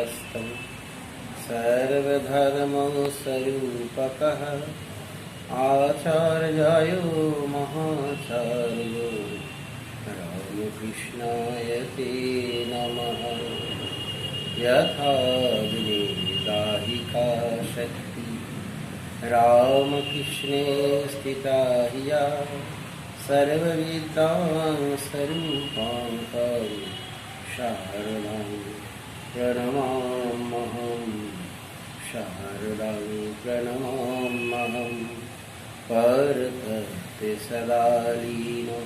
नित्यनिर्मलस्फटिकाकृतिप्रभं सर्वधर्मस्वरूपकः आचार्यायो महाचार्यो रामकृष्णाय ते नमः। यथा विनिर्दाहिका शक्ति रामकृष्णे स्थिता हिया सर्वविद्यां स्वरूपां करो शारदां प्रणमाम्यहं शारदां प्रणमाम्यहं परतस्ते सदा लीनो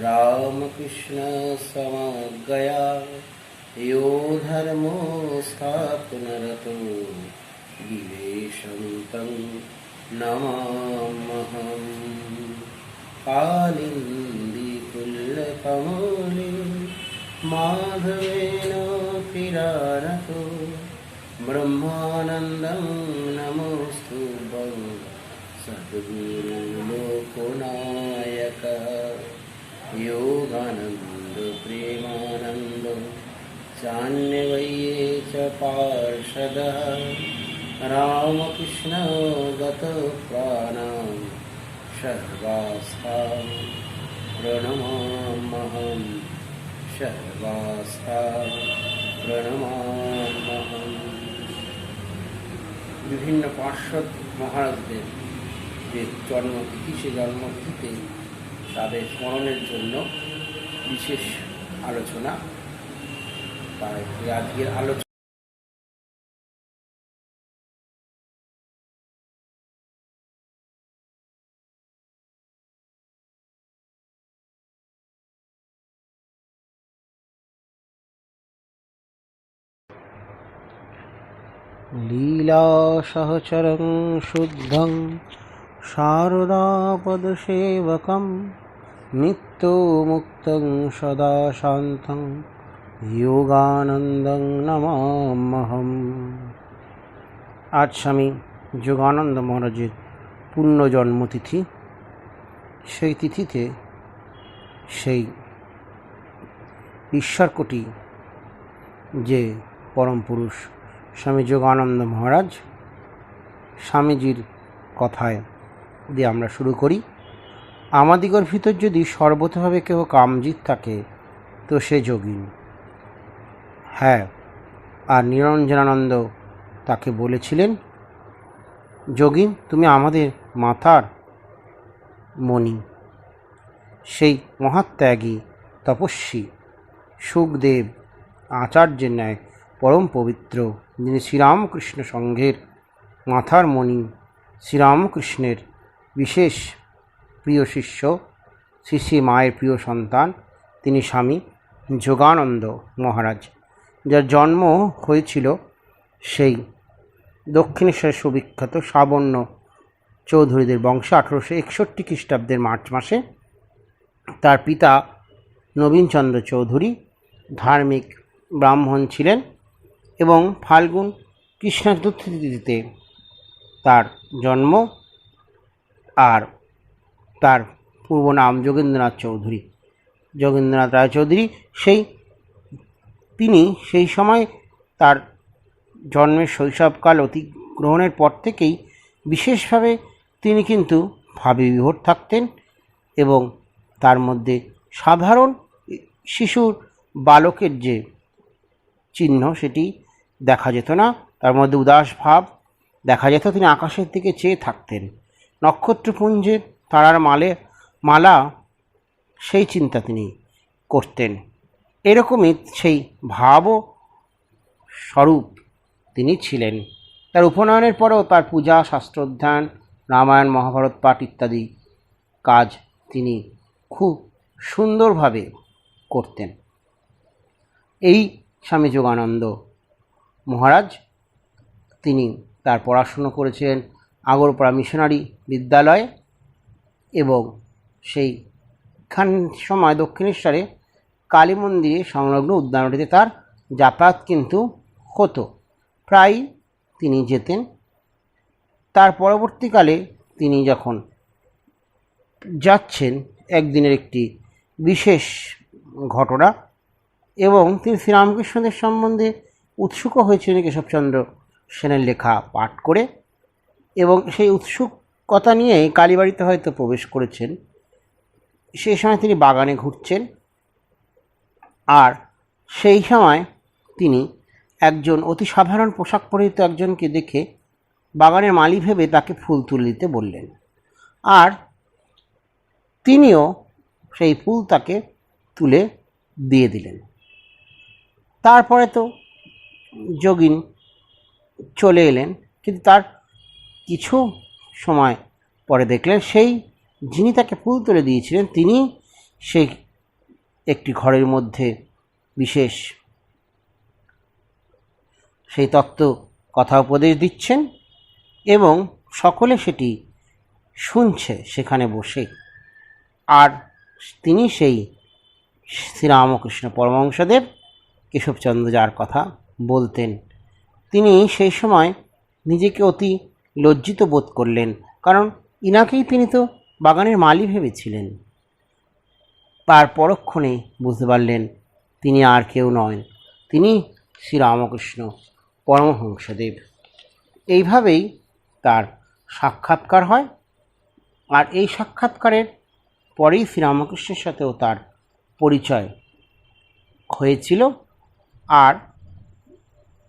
रामकृष्ण समज्ञया यो धर्मो स्थापनरतो विवेशं तं नमाम्यहम्। कालिन्दीपुल्लकमले माधवेन किरानतो ब्रह्मानन्दं नमोस्तुभं सद्गुरुलोकनायक योगानन्द प्रेमानन्द चान्यवये च पार्षदः रामकृष्ण गतप्राणां सर्वास्तां प्रणमाम्यहं सर्वास्तां प्रणमाम्यहम्। বিভিন্ন পার্শ্বদ মহারাজদের যে জন্মতিথি, সে জন্মতিথিতে তাদের স্মরণের জন্য বিশেষ আলোচনা, তাই আজকের আলোচনা লীলাসহচরং শুদ্ধং শারদাপদসেবকং নিত্যমুক্তং সদা শান্তং যোগানন্দং নমাম্যহম। আজ স্বামী যোগানন্দ মহারাজের পূর্ণ জন্মতিথি। সেই তিথিতে সেই ঈশ্বরকোটি যে পরম পুরুষ স্বামী যোগানন্দ মহারাজ, স্বামীজির কথায় দিয়ে আমরা শুরু করি। আমাদিগর ভিতর যদি সর্বতভাবে কেউ কামজিৎ থাকে তো সে যোগিন। হ্যাঁ, আর নিরঞ্জনানন্দ তাকে বলেছিলেন, যোগিন তুমি আমাদের মাতার মণি। সেই মহাত্যাগী তপস্বী সুখদেব আচার্যের ন্যায় পরম পবিত্র, যিনি শ্রীরামকৃষ্ণ সংঘের মাথার মণি, শ্রীরামকৃষ্ণের বিশেষ প্রিয় শিষ্য, শ্রী শ্রী মায়ের প্রিয় সন্তান, তিনি স্বামী যোগানন্দ মহারাজ, যার জন্ম হয়েছিল সেই দক্ষিণেশ্বরের সুবিখ্যাত সাবর্ণ চৌধুরীদের বংশে 1861 খ্রিস্টাব্দের মার্চ মাসে। তার পিতা নবীনচন্দ্র চৌধুরী ধার্মিক ব্রাহ্মণ ছিলেন এবং ফাল্গুন কৃষ্ণ চতুর্থী তিথিতে তার জন্ম। আর তার পূর্ব নাম যোগেন্দ্রনাথ চৌধুরী, যোগেন্দ্রনাথ রায়চৌধুরী। তিনি সেই সময় তার জন্মের শৈশবকাল অতিগ্রহণের পর থেকেই বিশেষভাবে তিনি কিন্তু ভাবে বিভোর থাকতেন এবং তার মধ্যে সাধারণ শিশুর বালকের যে চিহ্ন সেটি দেখা যেত না, তার মধ্যে উদাস ভাব দেখা যেত। তিনি আকাশের দিকে চেয়ে থাকতেন, নক্ষত্রপুঞ্জের তারার মালা সেই চিন্তা তিনি করতেন। এরকমই সেই ভাব স্বরূপ তিনি ছিলেন। তার উপনয়নের পরেও তার পূজা, শাস্ত্রোধ্যান, রামায়ণ মহাভারত পাঠ ইত্যাদি কাজ তিনি খুব সুন্দরভাবে করতেন। এই স্বামী যোগানন্দ মহারাজ তিনি তার পড়াশুনো করেছিলেন আগরপাড়া মিশনারি বিদ্যালয়ে এবং সেইখান সময় দক্ষিণেশ্বরে কালী মন্দিরে সংলগ্ন উদ্যানটিতে তার যাতায়াত কিন্তু হতো, প্রায় তিনি যেতেন। তার পরবর্তীকালে তিনি যখন যাচ্ছেন, একদিনের একটি বিশেষ ঘটনা এবং তিনি শ্রীরামকৃষ্ণদেব সম্বন্ধে উৎসুকও হয়েছিলেন কেশবচন্দ্র সেনের লেখা পাঠ করে, এবং সেই উৎসুকতা নিয়েই কালীবাড়িতে হয়তো প্রবেশ করেছেন। সেই সময় তিনি বাগানে ঘুরছেন, আর সেই সময় তিনি একজন অতি সাধারণ পোশাক পরিহিত একজনকে দেখে বাগানের মালি ভেবে তাকে ফুল তুলে দিতে বললেন, আর তিনিও সেই ফুল তাকে তুলে দিয়ে দিলেন। তারপরে তো যোগিন চলে এলেন, কিন্তু তার কিছু সময় পরে দেখলেন সেই যিনি তাকে ফুল তুলে দিয়েছিলেন তিনি সেই একটি ঘরের মধ্যে বিশেষ সেই তত্ত্ব কথা উপদেশ দিচ্ছেন, এবং সকলে সেটি শুনছে সেখানে বসে। আর তিনি সেই শ্রীরামকৃষ্ণ পরমহংসদেব, কেশবচন্দ্র যার কথা বলতেন, তিনি সেই সময় নিজেকে অতি লজ্জিত বোধ করলেন, কারণ ইনাকেই তিনি তো বাগানের মালি ভেবেছিলেন। তার পরক্ষণে বুঝতে পারলেন তিনি আর কেউ নয়, তিনি শ্রীরামকৃষ্ণ পরমহংসদেব। এইভাবেই তার সাক্ষাৎকার হয়, আর এই সাক্ষাৎকারের পরেই শ্রীরামকৃষ্ণের সাথেও তার পরিচয় হয়েছিল। আর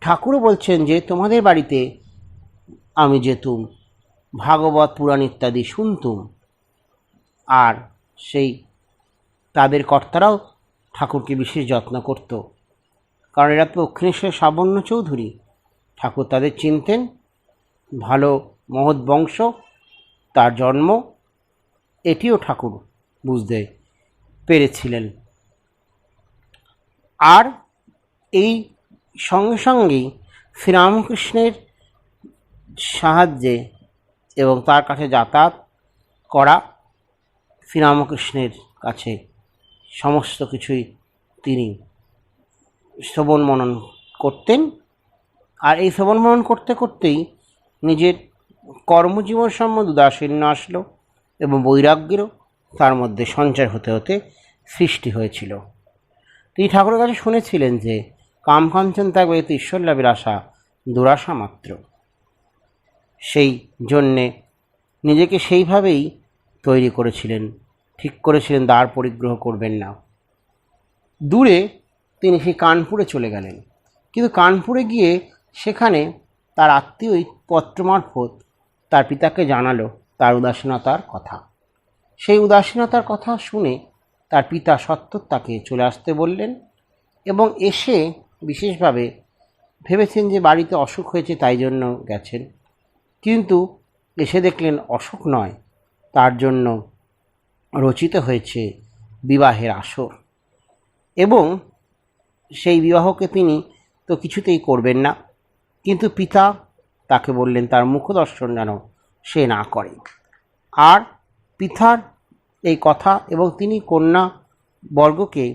ঠাকুরও বলছেন যে তোমাদের বাড়িতে আমি যেতুম, ভাগবত পুরাণ ইত্যাদি শুনতুম, আর সেই তাদের কর্তারাও ঠাকুরকে বিশেষ যত্ন করত, কারণ এরা তো দক্ষিণেশ্বর সাবর্ণ চৌধুরী, ঠাকুর তাদের চিনতেন, ভালো মহৎ বংশ, তার জন্ম, এটিও ঠাকুর বুঝতে পেরেছিলেন। আর এই সঙ্গে সঙ্গেই শ্রীরামকৃষ্ণের সাহায্যে এবং তার কাছে যাতায়াত করা, শ্রীরামকৃষ্ণের কাছে সমস্ত কিছুই তিনি শ্রবণ মনন করতেন। আর এই শ্রবণ মনন করতে করতেই নিজের কর্মজীবন সম্বন্ধে উদাসীন্য আসলো, এবং বৈরাগ্যেরও তার মধ্যে সঞ্চার হতে হতে সৃষ্টি হয়েছিল। তিনি ঠাকুরের কাছে শুনেছিলেন যে কামকাঞ্চন ত্যাগ ব্যতীত ঈশ্বর লাভের আশা দুরাশা মাত্র। সেই জন্যে নিজেকে সেইভাবেই তৈরি করেছিলেন, ঠিক করেছিলেন দ্বার পরিগ্রহ করবেন না। দূরে তিনি সেই কানপুরে চলে গেলেন, কিন্তু কানপুরে গিয়ে সেখানে তার আত্মীয় পত্র মারফত তার পিতাকে জানালো তার উদাসীনতার কথা। সেই উদাসীনতার কথা শুনে তার পিতা সত্বর তাকে চলে আসতে বললেন, এবং এসে বিশেষভাবে ভেবেছেন যে বাড়িতে অসুখ হয়েছে তাই জন্য গেছেন, কিন্তু এসে দেখলেন অসুখ নয়, তার জন্য রচিত হয়েছে বিবাহের আসর, এবং সেই বিবাহকে তিনি তো কিছুতেই করবেন না, কিন্তু পিতা তাকে বললেন তার মুখদর্শন যেন সে না করে। আর পিতার এই কথা, এবং তিনি কন্যা বর্গকে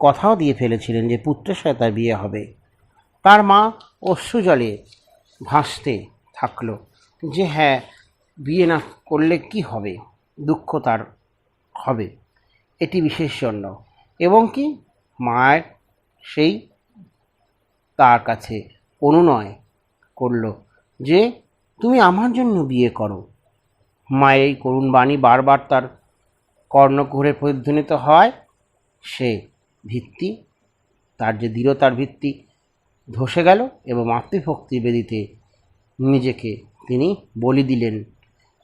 কথাও দিয়ে ফেলেছিলেন যে পুত্রের সাথে তার বিয়ে হবে। তার মা অশ্রুজলে ভাসতে থাকলো যে হ্যাঁ, বিয়ে না করলে কি হবে, দুঃখ তার হবে, এটি বিশেষ জন্য। এবং কি মায়ের সেই তার কাছে অনুনয় করল যে তুমি আমার জন্য বিয়ে করো। মায়ের এই করুণ বাণী বারবার তার কর্ণকুহরে প্রতিধ্বনিত হয়, সে ভিত্তি, তার যে দৃঢ়তার ভিত্তি ধসে গেল, এবং মাতৃভক্তি বেদিতে নিজেকে তিনি বলি দিলেন,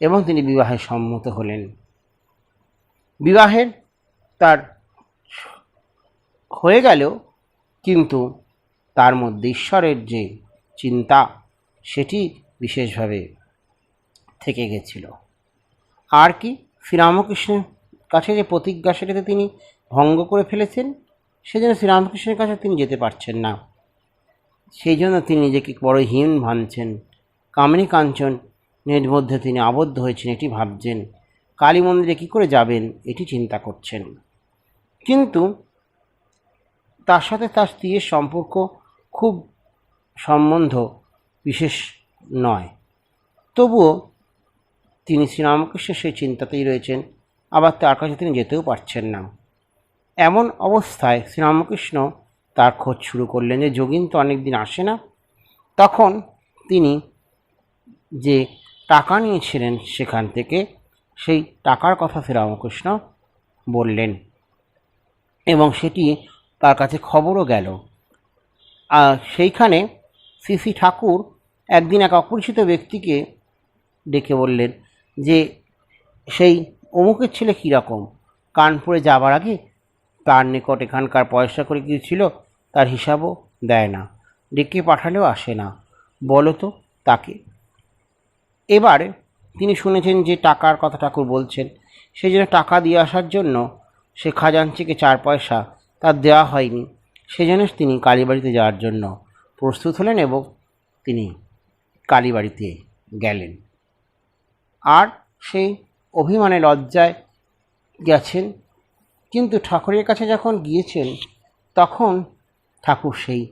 এবং তিনি বিবাহে সম্মত হলেন। বিবাহের তার হয়ে গেল, কিন্তু তার মধ্যে ঈশ্বরের যে চিন্তা সেটি বিশেষভাবে থেকে গেছিল। আর কি শ্রীরামকৃষ্ণের কাছে যে প্রতিজ্ঞা সেটাতে তিনি ভঙ্গ করে ফেলেছেন, সেজন্য শ্রীরামকৃষ্ণের কাছে তিনি যেতে পারছেন না। সেই জন্য তিনি নিজেকে বড় হীন ভাবছেন, কামিনী কাঞ্চনের মধ্যে তিনি আবদ্ধ হয়েছেন এটি ভাবছেন, কালী মন্দিরে কী করে যাবেন এটি চিন্তা করছেন। কিন্তু তার সাথে তার স্ত্রীর সম্পর্ক খুব সম্বন্ধ বিশেষ নয়, তবুও তিনি শ্রীরামকৃষ্ণের সেই চিন্তাতেই রয়েছেন, আবার তার কাছে তিনি যেতেও পারছেন না। এমন অবস্থায় শ্রীরামকৃষ্ণ তার খোঁজ শুরু করলেন যে যোগিন তো অনেক দিন আসে না। তখন তিনি যে টাকা নিয়েছিলেন সেখান থেকে সেই টাকার কথা শ্রীরামকৃষ্ণ বললেন এবং সেটি তার কাছে খবরও গেল। সেইখানে শ্রী শ্রী ঠাকুর একদিন এক অপরিচিত ব্যক্তিকে ডেকে বললেন যে সেই অমুকের ছেলে কীরকম, কানপুরে যাবার আগে তার নিকট এখানকার পয়সা করে কিছু ছিল, তার হিসাবও দেয় না, ডেকে পাঠালেও আসে না, বলো তো তাকে। এবারে তিনি শুনেছেন যে টাকার কথা ঠাকুর বলছেন, সেই জন্য টাকা দিয়ে আসার জন্য সে খাজাঞ্চিকে 4 পয়সা তার দেওয়া হয়নি, সেজন্য তিনি কালীবাড়িতে যাওয়ার জন্য প্রস্তুত হলেন এবং তিনি কালীবাড়িতে গেলেন। আর সেই অভিমানে লজ্জায় গেছেন, কিন্তু ঠাকুরের কাছে যখন গিয়েছেন তখন ঠাকুর সেই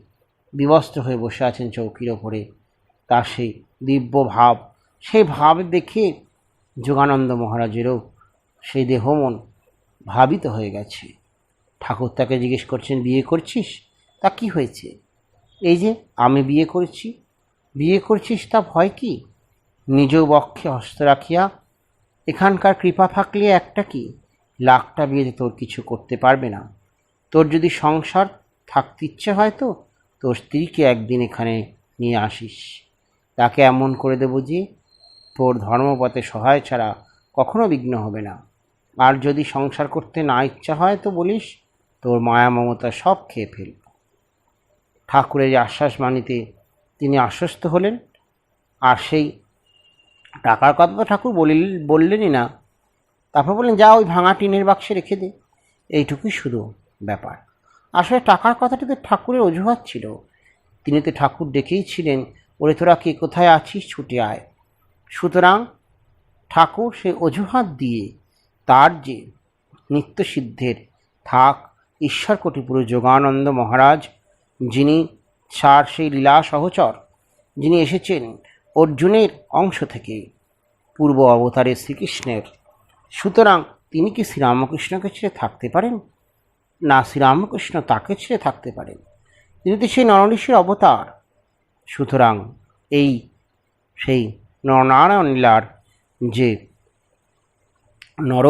বিবস্ত্র হয়ে বসে আছেন চৌকির ওপরে। তার সেই দিব্য ভাব, সেই ভাব দেখে যোগানন্দ মহারাজেরও সেই দেহ মন ভাবিত হয়ে গেছে। ঠাকুর তাকে জিজ্ঞেস করছেন, বিয়ে করছিস? তা কি হয়েছে? এই যে আমি বিয়ে করছি। বিয়ে করছিস তা ভয় কি? নিজ বক্ষে হস্ত রাখিয়া এখানকার কৃপা থাকলে একটা কি, লাখটা বিয়েতে তোর কিছু করতে পারবে না। তোর যদি সংসার থাকতে ইচ্ছে হয় তো তোর স্ত্রীকে একদিন এখানে নিয়ে আসিস, তাকে এমন করে দেবো যে তোর ধর্মপথে সহায় ছাড়া কখনো বিঘ্ন হবে না। আর যদি সংসার করতে না ইচ্ছা হয় তো বলিস, তোর মায়া মমতা সব খেয়ে ফেলব। ঠাকুরের আশ্বাস মানিতে তিনি আশ্বস্ত হলেন। আর সেই টাকার কথা তো ঠাকুর বললেনই না। তারপর বললেন, যা ওই ভাঙা টিনের বাক্সে রেখে দে। এইটুকুই শুধু ব্যাপার। আসলে টাকার কথাটি তো ঠাকুরের অজুহাত ছিল। তিনি তো ঠাকুর ডেকেই ছিলেন, ওরে তোরা কে কোথায় আছিস, ছুটে আয়। সুতরাং ঠাকুর সেই অজুহাত দিয়ে তার যে নিত্যসিদ্ধের থাক ঈশ্বরকোটি পুরো যোগানন্দ মহারাজ, যিনি সার সেই লীলা সহচর, যিনি এসেছেন অর্জুনের অংশ থেকে, পূর্ব অবতারে শ্রীকৃষ্ণের, সুতরাং তিনি কি শ্রীরামকৃষ্ণকে ছেড়ে থাকতে পারেন? না শ্রীরামকৃষ্ণ তাকে ছেড়ে থাকতে পারেন? তিনি তো সেই নরঋষির অবতার। সুতরাং এই সেই নরনারায়ণ লীলার যে নর,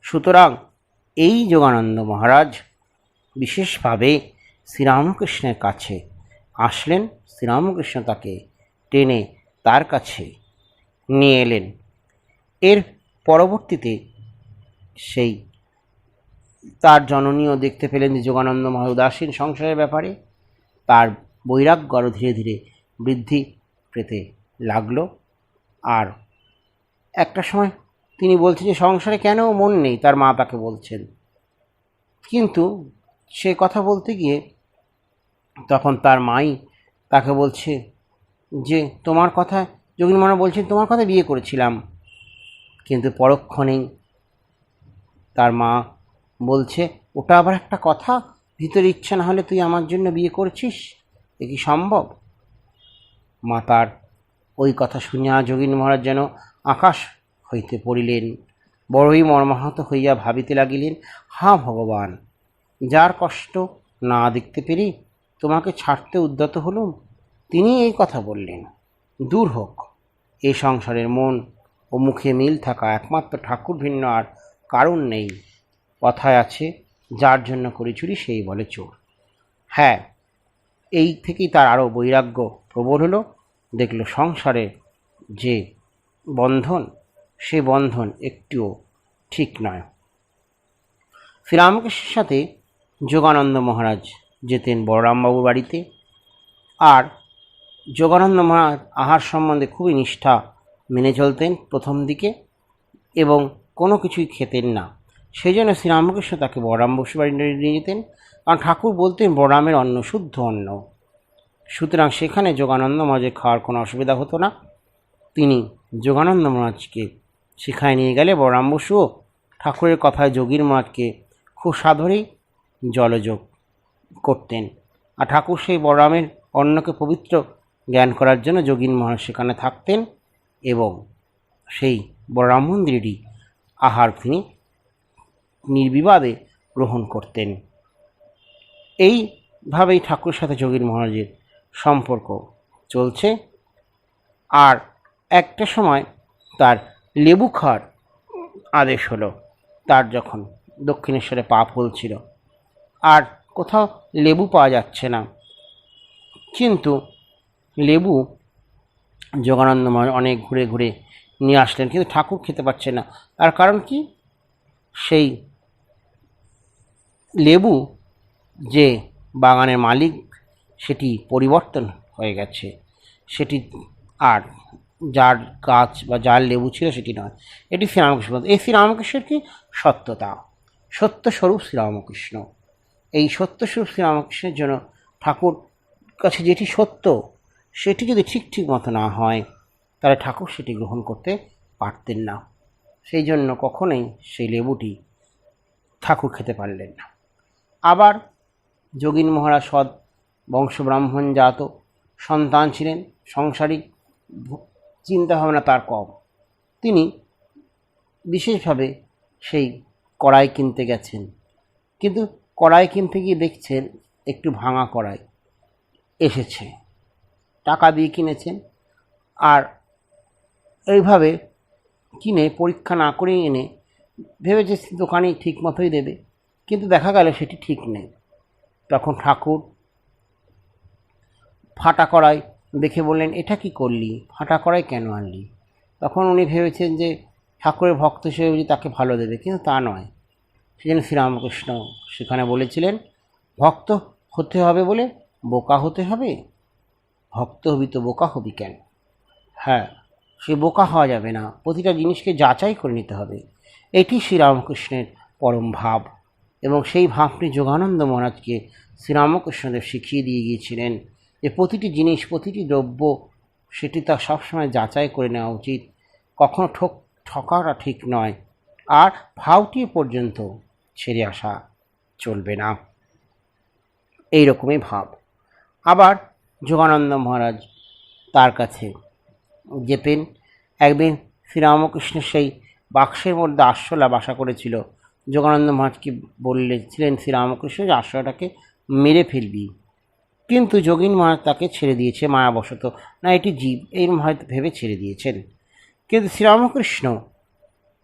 সুতরাং এই যোগানন্দ মহারাজ বিশেষভাবে শ্রীরামকৃষ্ণের কাছে আসলেন। শ্রীরামকৃষ্ণ তাকে টেনে তার কাছে নিয়ে এলেন। এর পরবর্তীতে সেই তার জননীও দেখতে পেলেন যে যোগানন্দ মহারাজ উদাসীন সংসারের ব্যাপারে, তার বৈরাগ্য আরও ধীরে ধীরে বৃদ্ধি পেতে লাগলো। আর একটা সময় তিনি বলছেন যে সংসারে কেন মন নেই, তার মা তাকে বলছেন। কিন্তু সে কথা বলতে গিয়ে তখন তার মাই তাকে বলছে যে তোমার কথা, যোগিনী মহারাজ বলছেন তোমার কথা বিয়ে করেছিলাম। কিন্তু পরক্ষণেই তার মা বলছে, ওটা আবার একটা কথা, ভিতরে ইচ্ছা না হলে তুই আমার জন্য বিয়ে করছিস, এ কি সম্ভব? মাতার ওই কথা শুনিয়া যোগিনী মহারাজ যেন আকাশ হইতে পড়িলেন, বড়ই মর্মাহত হইয়া ভাবিতে লাগিলেন, হা ভগবান, যার কষ্ট না দেখতে পেরে তোমাকে ছাড়তে উদ্যত হলুম, তিনি এই কথা বললেন। দূর হোক এ সংসারের মন ও মুখে মিল থাকা, একমাত্র ঠাকুর ভিন্ন আর কারণ নেই। কথায় আছে, যার জন্য করি চুরি সেই বলে চোর। হ্যাঁ, এই থেকেই তার আরও বৈরাগ্য প্রবল হলো। দেখল সংসারে যে বন্ধন, সে বন্ধন একটুও ঠিক নয়। শ্রীরামকৃষ্ণের সাথে যোগানন্দ মহারাজ যেতেন বলরামবাবুর বাড়িতে। আর যোগানন্দ মহারাজ আহার সম্বন্ধে খুবই নিষ্ঠা মেনে চলতেন প্রথম দিকে, এবং কোনো কিছুই খেতেন না। সেই জন্য শ্রীরামকৃষ্ণ তাকে বলরাম বসু বাড়ি নিয়ে যেতেন, কারণ ঠাকুর বলতেন বলরামের অন্ন শুদ্ধ অন্ন। সুতরাং সেখানে যোগানন্দ মহারাজের খাওয়ার কোনো অসুবিধা হতো না। তিনি যোগানন্দ মহারাজকে সেখানে নিয়ে গেলে বলরাম বসুও ঠাকুরের কথায় যোগীর মহারাজকে খুব সাদরেই জলযোগ করতেন। আর ঠাকুর সেই বলরামের অন্নকে পবিত্র জ্ঞান করার জন্য যোগীন মহারাজ সেখানে থাকতেন এবং সেই বলরাম মন্দিরেরই আহার তিনি নির্বিবাদে গ্রহণ করতেন। এই ভাবেই ঠাকুরের সাথে যোগীন মহারাজের সম্পর্ক চলছে। আর একটা সময় তার লেবু খাওয়ার আদেশ হলো, তার যখন দক্ষিণেশ্বরে পা ফলছিল আর কোথাও লেবু পাওয়া যাচ্ছে না, কিন্তু লেবু যোগানন্দ মহারাজ অনেক ঘুরে ঘুরে নিয়ে আসলেন, কিন্তু ঠাকুর খেতে পারছে না। তার কারণ কি, সেই লেবু যে বাগানের মালিক সেটি পরিবর্তন হয়ে গেছে, সেটি আর যার গাছ বা যার লেবু ছিল সেটি নয়, এটি শ্রীরামকৃষ্ণ। এই শ্রীরামকৃষ্ণের কি সত্যতা, সত্যস্বরূপ শ্রীরামকৃষ্ণ। এই সত্যস্বরূপ শ্রীরামকৃষ্ণের জন্য ঠাকুর কাছে যেটি সত্য সেটি যদি ঠিক ঠিক মতো না হয় তাহলে ঠাকুর সেটি গ্রহণ করতে পারতেন না। সেই জন্য কখনোই সেই লেবুটি ঠাকুর খেতে পারলেন না। আবার যোগীন মহারাজ সৎ বংশ ব্রাহ্মণ জাত সন্তান ছিলেন, সাংসারিক চিন্তাভাবনা তার কম। তিনি বিশেষভাবে সেই কড়াই কিনতে গেছেন, কিন্তু কড়াই কিনতে গিয়ে দেখছেন একটু ভাঙা কড়াই এসেছে, টাকা দিয়ে কিনেছেন, আর এইভাবে কিনে পরীক্ষা না করেই এনে ভেবেছে দোকানি ঠিক মতোই দেবে, কিন্তু দেখা গেল সেটি ঠিক নেই। তখন ঠাকুর ফাটা কড়াই দেখে বললেন, এটা কি করলি, ফাটা কড়াই কেন আনলি? তখন উনি ভেবেছেন যে ঠাকুরের ভক্ত হিসেবে বুঝি তাকে ভালো দেবে, কিন্তু তা নয়। সেজন্য শ্রীরামকৃষ্ণ সেখানে বলেছিলেন, ভক্ত হতে হবে বলে বোকা হতে হবে? ভক্ত হবি তো বোকা হবি কেন? হ্যাঁ, সে বোকা হওয়া যাবে না, প্রতিটা জিনিসকে যাচাই করে নিতে হবে। এটি শ্রীরামকৃষ্ণের পরম ভাব, এবং সেই ভাবটি যোগানন্দ মহারাজকে শ্রীরামকৃষ্ণদেব শিখিয়ে দিয়ে গিয়েছিলেন যে প্রতিটি জিনিস, প্রতিটি দ্রব্য সেটি তা সবসময় যাচাই করে নেওয়া উচিত, কখনো ঠকাটা ঠিক নয়, আর ভাবটি পর্যন্ত ছেড়ে আসা চলবে না, এই রকমই ভাব। আবার যোগানন্দ মহারাজ তার কাছে যেতেন। একদিন শ্রীরামকৃষ্ণের সেই বাক্সের মধ্যে আরশোলা বাসা করেছিল, যোগানন্দ মহারাজকে বলেছিলেন শ্রীরামকৃষ্ণ যে আরশোলাটাকে মেরে ফেলবি, কিন্তু যোগীন মহারাজ তাকে ছেড়ে দিয়েছে মায়াবশত, না এটি জীব এইরকম হয়তো ভেবে ছেড়ে দিয়েছেন। কিন্তু শ্রীরামকৃষ্ণ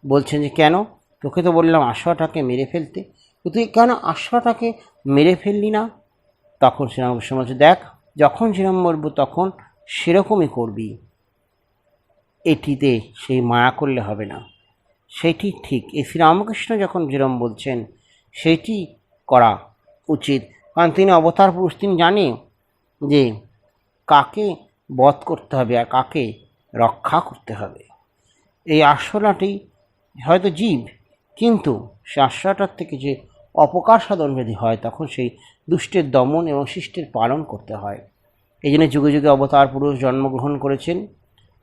বলছেন যে কেন, তোকে তো বললাম আরশোলাটাকে মেরে ফেলতে, তুই কেন আরশোলাটাকে মেরে ফেললি না? তখন শ্রীরামকৃষ্ণ বলছে, দেখ যখন যেরকম বলবো তখন সেরকমই করবি, এটিতে সেই মায়া করলে হবে না, সেটি ঠিক। এই শ্রীরামকৃষ্ণ যখন যেরকম বলছেন সেটি করা উচিত, কারণ তিনি অবতার পুরুষ, তিনি জানেন যে কাকে বধ করতে হবে আর কাকে রক্ষা করতে হবে। এই আরশোলাটি হয়তো জীব, কিন্তু সে আরশোলাটার থেকে যে অপকার সাধন যদি হয় তখন সেই দুষ্টের দমন এবং শিষ্টের পালন করতে হয়। এই জন্য যুগে যুগে অবতার পুরুষ জন্মগ্রহণ করেছেন,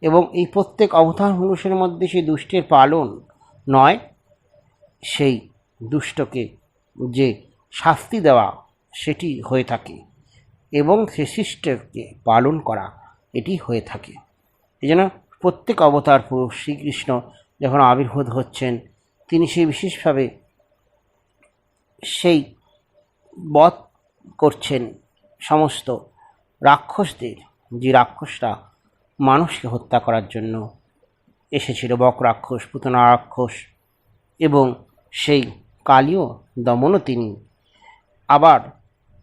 এবং এই প্রত্যেক অবতার পুরুষের মধ্যে সেই দুষ্টের পালন নয়, সেই দুষ্টকে যে শাস্তি দেওয়া সেটি হয়ে থাকে, এবং সে শিষ্টকে পালন করা এটি হয়ে থাকে। এই জন্য প্রত্যেক অবতার পুরুষ শ্রীকৃষ্ণ যখন আবির্ভূত হচ্ছেন তিনি সেই বিশেষভাবে সেই বধ করছেন সমস্ত রাক্ষসদের, যে রাক্ষসরা মানুষকে হত্যা করার জন্য এসেছিল, বক রাক্ষস, পুতনা রাক্ষস, এবং সেই কালীয় দমনও তিনি। আবার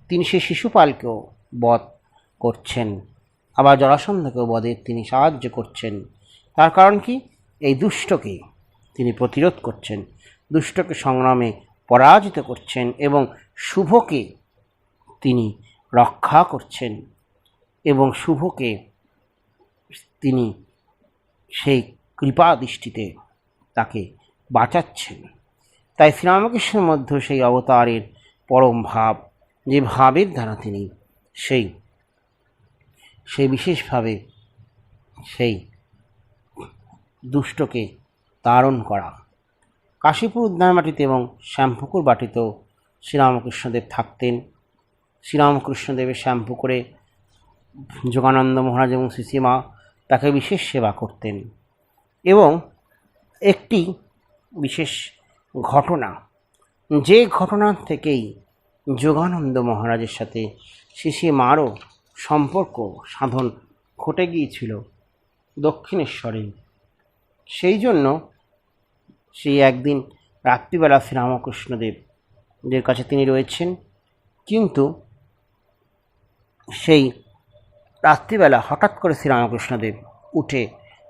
তিনি সেই শিশুপালকেও বধ করছেন, আবার জরাসন্ধকেও বধে তিনি সাহায্য করছেন। তার কারণ কি, এই দুষ্টকে তিনি প্রতিরোধ করছেন, দুষ্টকে সংগ্রামে পরাজিত করছেন, এবং শুভকে তিনি রক্ষা করছেন, এবং শুভকে তিনি সেই কৃপা দৃষ্টিতে তাকে বাঁচাচ্ছেন। তাই শ্রীরামকৃষ্ণের মধ্যে সেই অবতারের পরম ভাব, যে ভাবের দ্বারা তিনি সেই বিশেষভাবে সেই দুষ্টকে তাড়ন করা। কাশীপুর উদ্যানবাটিতে এবং শ্যামপুকুর বাটিতেও শ্রীরামকৃষ্ণদেব থাকতেন। শ্রীরামকৃষ্ণদেবের শ্যামপুকুরে যোগানন্দ মহারাজ এবং শ্রীশ্রীমা তাকে বিশেষ সেবা করতেন। এবং একটি বিশেষ ঘটনা, যে ঘটনা থেকেই যোগানন্দ মহারাজের সাথে শ্রী মারও সম্পর্ক সাধন ঘটে গিয়েছিল দক্ষিণেশ্বরে। সেই জন্য সেই একদিন রাত্রিবেলা শ্রীরামকৃষ্ণদেবের কাছে তিনি রয়েছেন, কিন্তু সেই রাত্রিবেলা হঠাৎ করে শ্রীরামকৃষ্ণদেব উঠে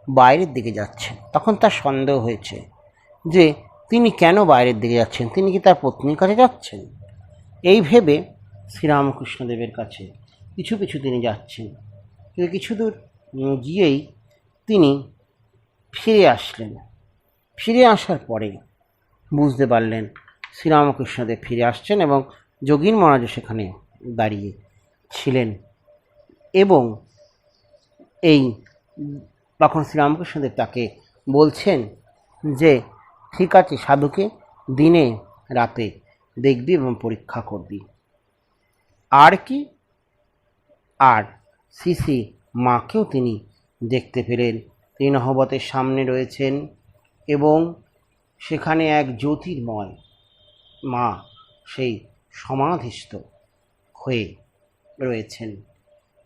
বাইরের দিকে যাচ্ছেন। তখন তার সন্দেহ হয়েছে যে তিনি কেন বাইরের দিকে যাচ্ছেন, তিনি কি তার পত্নীর কাছে যাচ্ছেন। এই ভেবে শ্রীরামকৃষ্ণদেবের কাছে পিছু পিছু তিনি যাচ্ছেন, কিন্তু কিছু দূর গিয়েই তিনি ফিরে আসলেন। ফিরে আসার পরে বুঝতে পারলেন শ্রীরামকৃষ্ণদেব ফিরে আসছেন এবং যোগীন মহারাজও সেখানে দাঁড়িয়ে ছিলেন। এবং তখন শ্রীরামকৃষ্ণদেব তাকে বলছেন যে ঠিক আছে, সাধুকে দিনে রাতে দেখবি এবং পরীক্ষা করবি। আর কি, আর শ্রী মাকেও তিনি দেখতে পেলেন। তিনি নহবতের সামনে রয়েছেন এবং সেখানে এক জ্যোতির্ময় মা সেই সমাধিস্থ হয়ে রয়েছেন।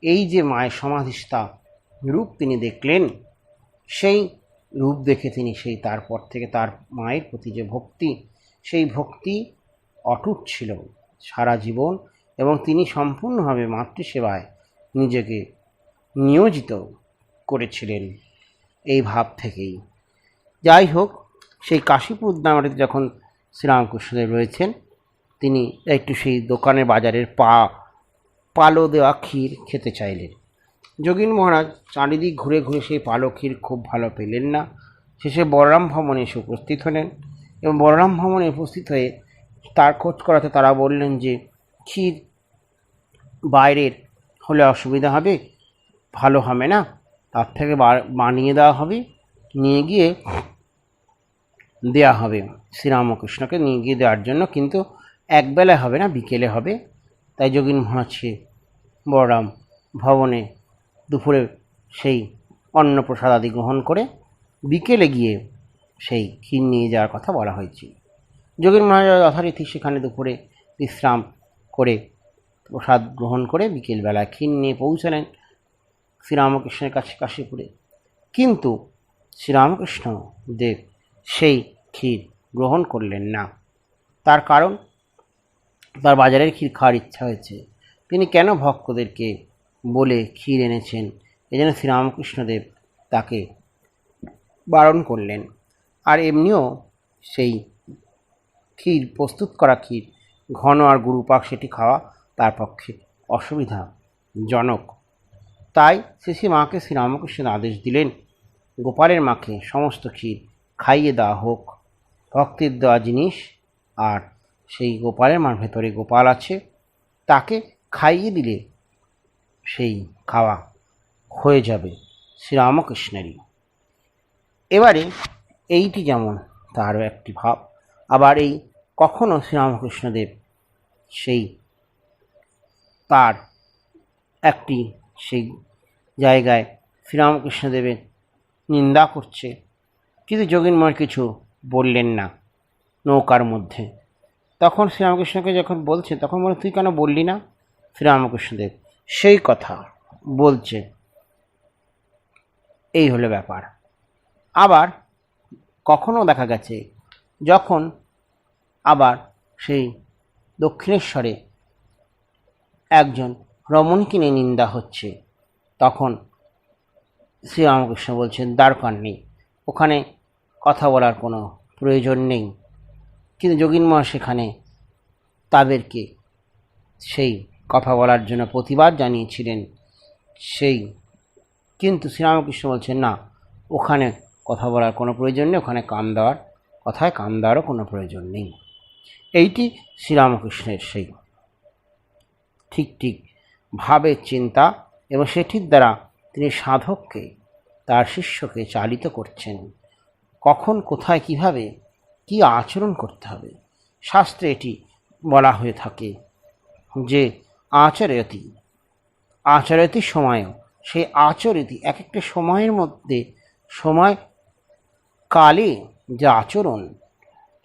এই যে মায়ের সমাধিস্থা রূপ তিনি দেখলেন, সেই রূপ দেখে তিনি তারপর থেকে তার মায়ের প্রতি যে ভক্তি, সেই ভক্তি অটুট ছিল সারা জীবন, এবং তিনি সম্পূর্ণভাবে মাতৃসেবায় নিজেকে নিয়োজিত করেছিলেন এই ভাব থেকেই। যাই হোক, সেই কাশীপুর উদ্যানবাটিতে যখন শ্রীরামকৃষ্ণদেব রয়েছেন, তিনি একটু সেই দোকানের বাজারের পালো দেওয়া ক্ষীর খেতে চাইলেন। যোগীন মহারাজ চারিদিক ঘুরে ঘুরে সেই পালো ক্ষীর খুব ভালো পেলেন না। শেষে বলরাম ভবনে এসে উপস্থিত হলেন এবং বলরাম ভবনে উপস্থিত হয়ে তার খোঁজ করাতে তারা বললেন যে ক্ষীর বাইরের হলে অসুবিধা হবে, ভালো হবে না, তার থেকে বানিয়ে দেওয়া হবে, নিয়ে গিয়ে দেওয়া হবে শ্রীরামকৃষ্ণকে নিয়ে গিয়ে দেওয়ার জন্য, কিন্তু একবেলায় হবে না, বিকেলে হবে। তাই যোগীন মহারাজ বলরাম ভবনে দুপুরে সেই অন্নপ্রসাদ আদি গ্রহণ করে বিকেলে গিয়ে সেই ক্ষীর নিয়ে যাওয়ার কথা বলা হয়েছিল। যোগীন মহারাজ যথারীতি সেখানে দুপুরে বিশ্রাম করে প্রসাদ গ্রহণ করে বিকেলবেলায় ক্ষীর নিয়ে পৌঁছালেন শ্রীরামকৃষ্ণের কাছে কাশীপুরে। কিন্তু শ্রীরামকৃষ্ণ দেব সেই ক্ষীর গ্রহণ করলেন না। তার কারণ, তার বাজারের ক্ষীর খাওয়ার ইচ্ছা হয়েছে। তিনি কেন ভক্তদেরকে বলে ক্ষীর এনেছেন, এজন্য শ্রীরামকৃষ্ণদেব তাকে বারণ করলেন। আর এমনিও সেই ক্ষীর, প্রস্তুত করা ক্ষীর ঘন আর গুরুপাক, সেটি খাওয়া তার পক্ষে অসুবিধাজনক। তাই শ্রী মাকে শ্রীরামকৃষ্ণ আদেশ দিলেন, গোপালের মাকে সমস্ত ক্ষীর খাইয়ে দেওয়া হোক, ভক্তের দেওয়া জিনিস, আর সেই গোপালের মার ভেতরে গোপাল আছে, তাকে খাইয়ে দিলে সেই খাওয়া হয়ে যাবে শ্রীরামকৃষ্ণেরই। এবারে এইটি যেমন তারও একটি ভাব। আবার এই কখনো শ্রীরামকৃষ্ণদেব সেই তার একটি সেই জায়গায় শ্রীরামকৃষ্ণদেবের নিন্দা করছে, কিন্তু যোগীন মহারাজ কিছু বললেন না নৌকার মধ্যে। তখন শ্রীরামকৃষ্ণকে যখন বলছে, তখন বলে তুই কেন বললি না। শ্রীরামকৃষ্ণদেব সেই কথা বলছে। এই হলো ব্যাপার। আবার কখনো দেখা গেছে যখন আবার সেই দক্ষিণেশ্বরে একজন রমণীকে নিয়ে নিন্দা হচ্ছে, তখন শ্রীরামকৃষ্ণ বলছেন দরকার নেই, ওখানে কথা বলার কোনো প্রয়োজন নেই। কিন্তু যোগীন মহারাজ সেখানে তাদেরকে সেই কথা বলার জন্য প্রতিবাদ জানিয়েছিলেন। কিন্তু শ্রীরামকৃষ্ণ বলছেন না, ওখানে কথা বলার কোনো প্রয়োজন নেই, ওখানে কান দেওয়ারও কোনো প্রয়োজন নেই। এইটি শ্রীরামকৃষ্ণের সেই ঠিক ভাবের চিন্তা, এবং সেটির দ্বারা তিনি সাধককে, তার শিষ্যকে চালিত করছেন। কখন, কোথায়, কিভাবে, কি আচরণ করতে হবে। শাস্ত্রে এটি বলা হয়ে থাকে যে আচরতি সময়ও, সেই আচরতি এক একটা সময়ের মধ্যে, সময় কালে যে আচরণ,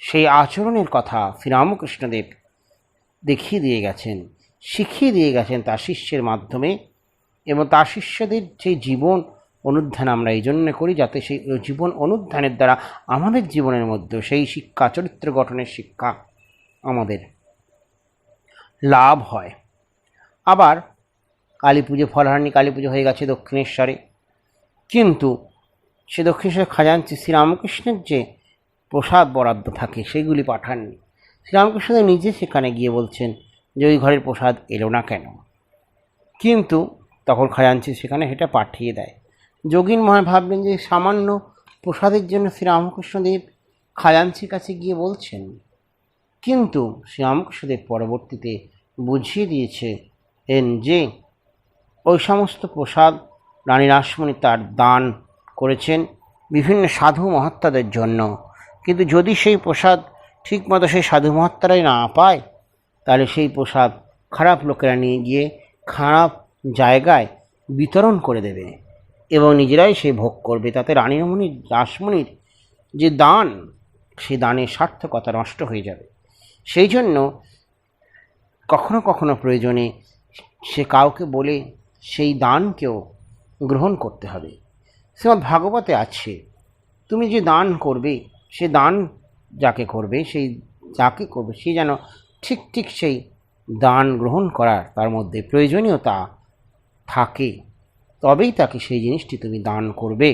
সেই আচরণের কথা শ্রীরামকৃষ্ণদেব দেখিয়ে দিয়ে গেছেন, শিখিয়ে দিয়ে গেছেন তার শিষ্যের মাধ্যমে। এবং তার শিষ্যদের সেই জীবন অনুধ্যান আমরা এই জন্য করি, যাতে সেই জীবন অনুধ্যানের দ্বারা আমাদের জীবনের মধ্যে সেই শিক্ষা, চরিত্র গঠনের শিক্ষা আমাদের লাভ হয়। আবার কালী পুজো, ফলহারণী কালী পুজো হয়ে গেছে দক্ষিণেশ্বরে, কিন্তু সে দক্ষিণেশ্বরের খাজাঞ্চি শ্রীরামকৃষ্ণের যে প্রসাদ বরাদ্দ থাকে সেগুলি পাঠাননি। শ্রীরামকৃষ্ণদেব নিজে সেখানে গিয়ে বলছেন যে ওই ঘরের প্রসাদ এলো না কেন, কিন্তু তখন খাজাঞ্চি সেখানে সেটা পাঠিয়ে দেয়। যোগীন মহারাজ ভাবলেন যে সামান্য প্রসাদের জন্য শ্রীরামকৃষ্ণদেব খাজাঞ্চির কাছে গিয়ে বলছেন, কিন্তু শ্রীরামকৃষ্ণদেব পরবর্তীতে বুঝিয়ে দিয়েছেন যে ওই সমস্ত প্রসাদ রানী রাসমণি তার দান করেছেন বিভিন্ন সাধু মহাত্মাদের জন্য। কিন্তু যদি সেই প্রসাদ ঠিকমতো সেই সাধু মহাত্মারাই না পায়, তাহলে সেই প্রসাদ খারাপ লোকেরা নিয়ে গিয়ে খারাপ জায়গায় বিতরণ করে দেবে এবং নিজেরাই সে ভোগ করবে। তাতে রাসমণির যে দান, সেই দানের সার্থকতা নষ্ট হয়ে যাবে। সেই জন্য কখনো কখনো প্রয়োজনে সে কাউকে বলে সেই দানকেও গ্রহণ করতে হবে। শ্রীমদ্ ভাগবতে আছে, তুমি যে দান করবে, সে দান যাকে করবে সে যেন ঠিক সেই দান গ্রহণ করার তার মধ্যে প্রয়োজনীয়তা থাকে, তবেই তাকে সেই জিনিসটি তুমি দান করবে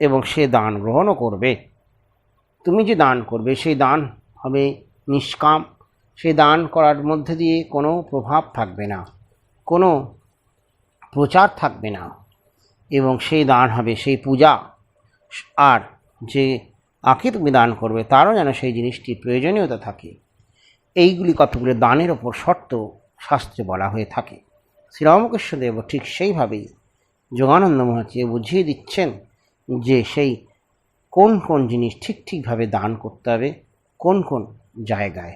এবং সে দান গ্রহণও করবে। তুমি যে দান করবে সেই দান হবে নিষ্কাম, সেই দান করার মধ্যে দিয়ে কোনো প্রভাব থাকবে না, কোনো প্রচার থাকবে না, এবং সেই দান হবে সেই পূজা। আর যে আঁকে তুমি দান করবে তারও যেন সেই জিনিসটির প্রয়োজনীয়তা থাকে। এইগুলি কতগুলো দানের ওপর শর্ত শাস্ত্রে বলা হয়ে থাকে। শ্রীরামকৃষ্ণদেব ঠিক সেইভাবেই যোগানন্দ মহারাজকে বুঝিয়ে দিচ্ছেন যে সেই কোন কোন জিনিস ঠিকভাবে দান করতে হবে, কোন কোন জায়গায়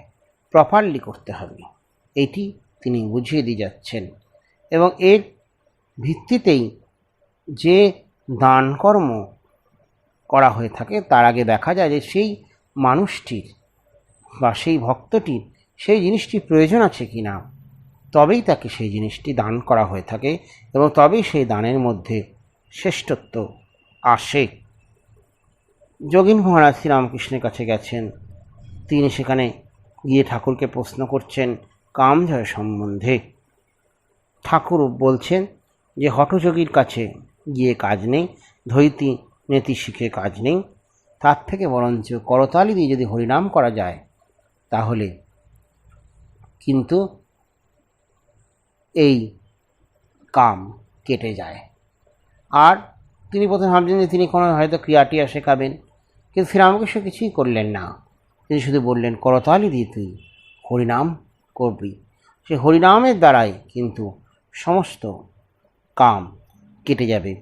প্রপারলি করতে হবে, এটি তিনি বুঝিয়ে দিয়ে যাচ্ছেন। এবং এর ভিত্তিতেই যে দান কর্ম করা হয়ে থাকে তার আগে দেখা যায় যে সেই মানুষটির বা সেই ভক্তটির সেই জিনিসটির প্রয়োজন আছে কি না, তবেই তাকে সেই জিনিসটি দান করা হয়ে থাকে এবং তবেই সেই দানের মধ্যে শ্রেষ্ঠত্ব আসে। যোগীন মহারাজ শ্রীরামকৃষ্ণের কাছে গেছেন, তিনি সেখানে গিয়ে ঠাকুরকে প্রশ্ন করছেন কামজয় সম্বন্ধে। ঠাকুর বলছেন যে হঠযোগীর কাছে গিয়ে কাজ নেই, ধৈতি নেতি শিখে কাজ নেই, তার থেকে বরঞ্চ করতালি দিয়ে যদি হরিনাম করা যায় তাহলে কিন্তু এই কাম কেটে যায়। আর তিনি প্রথমে ভাবছেন যে তিনি কোনো হয়তো ক্রিয়াটিয়া শেখাবেন, কিন্তু শ্রীরামকৃষ্ণ কিছুই করলেন না। তিনি শুধু বললেন করতালি দিয়ে তুই হরিনাম করবি, সে হরিনামের দ্বারাই কিন্তু সমস্ত কাম কেটে যাবে।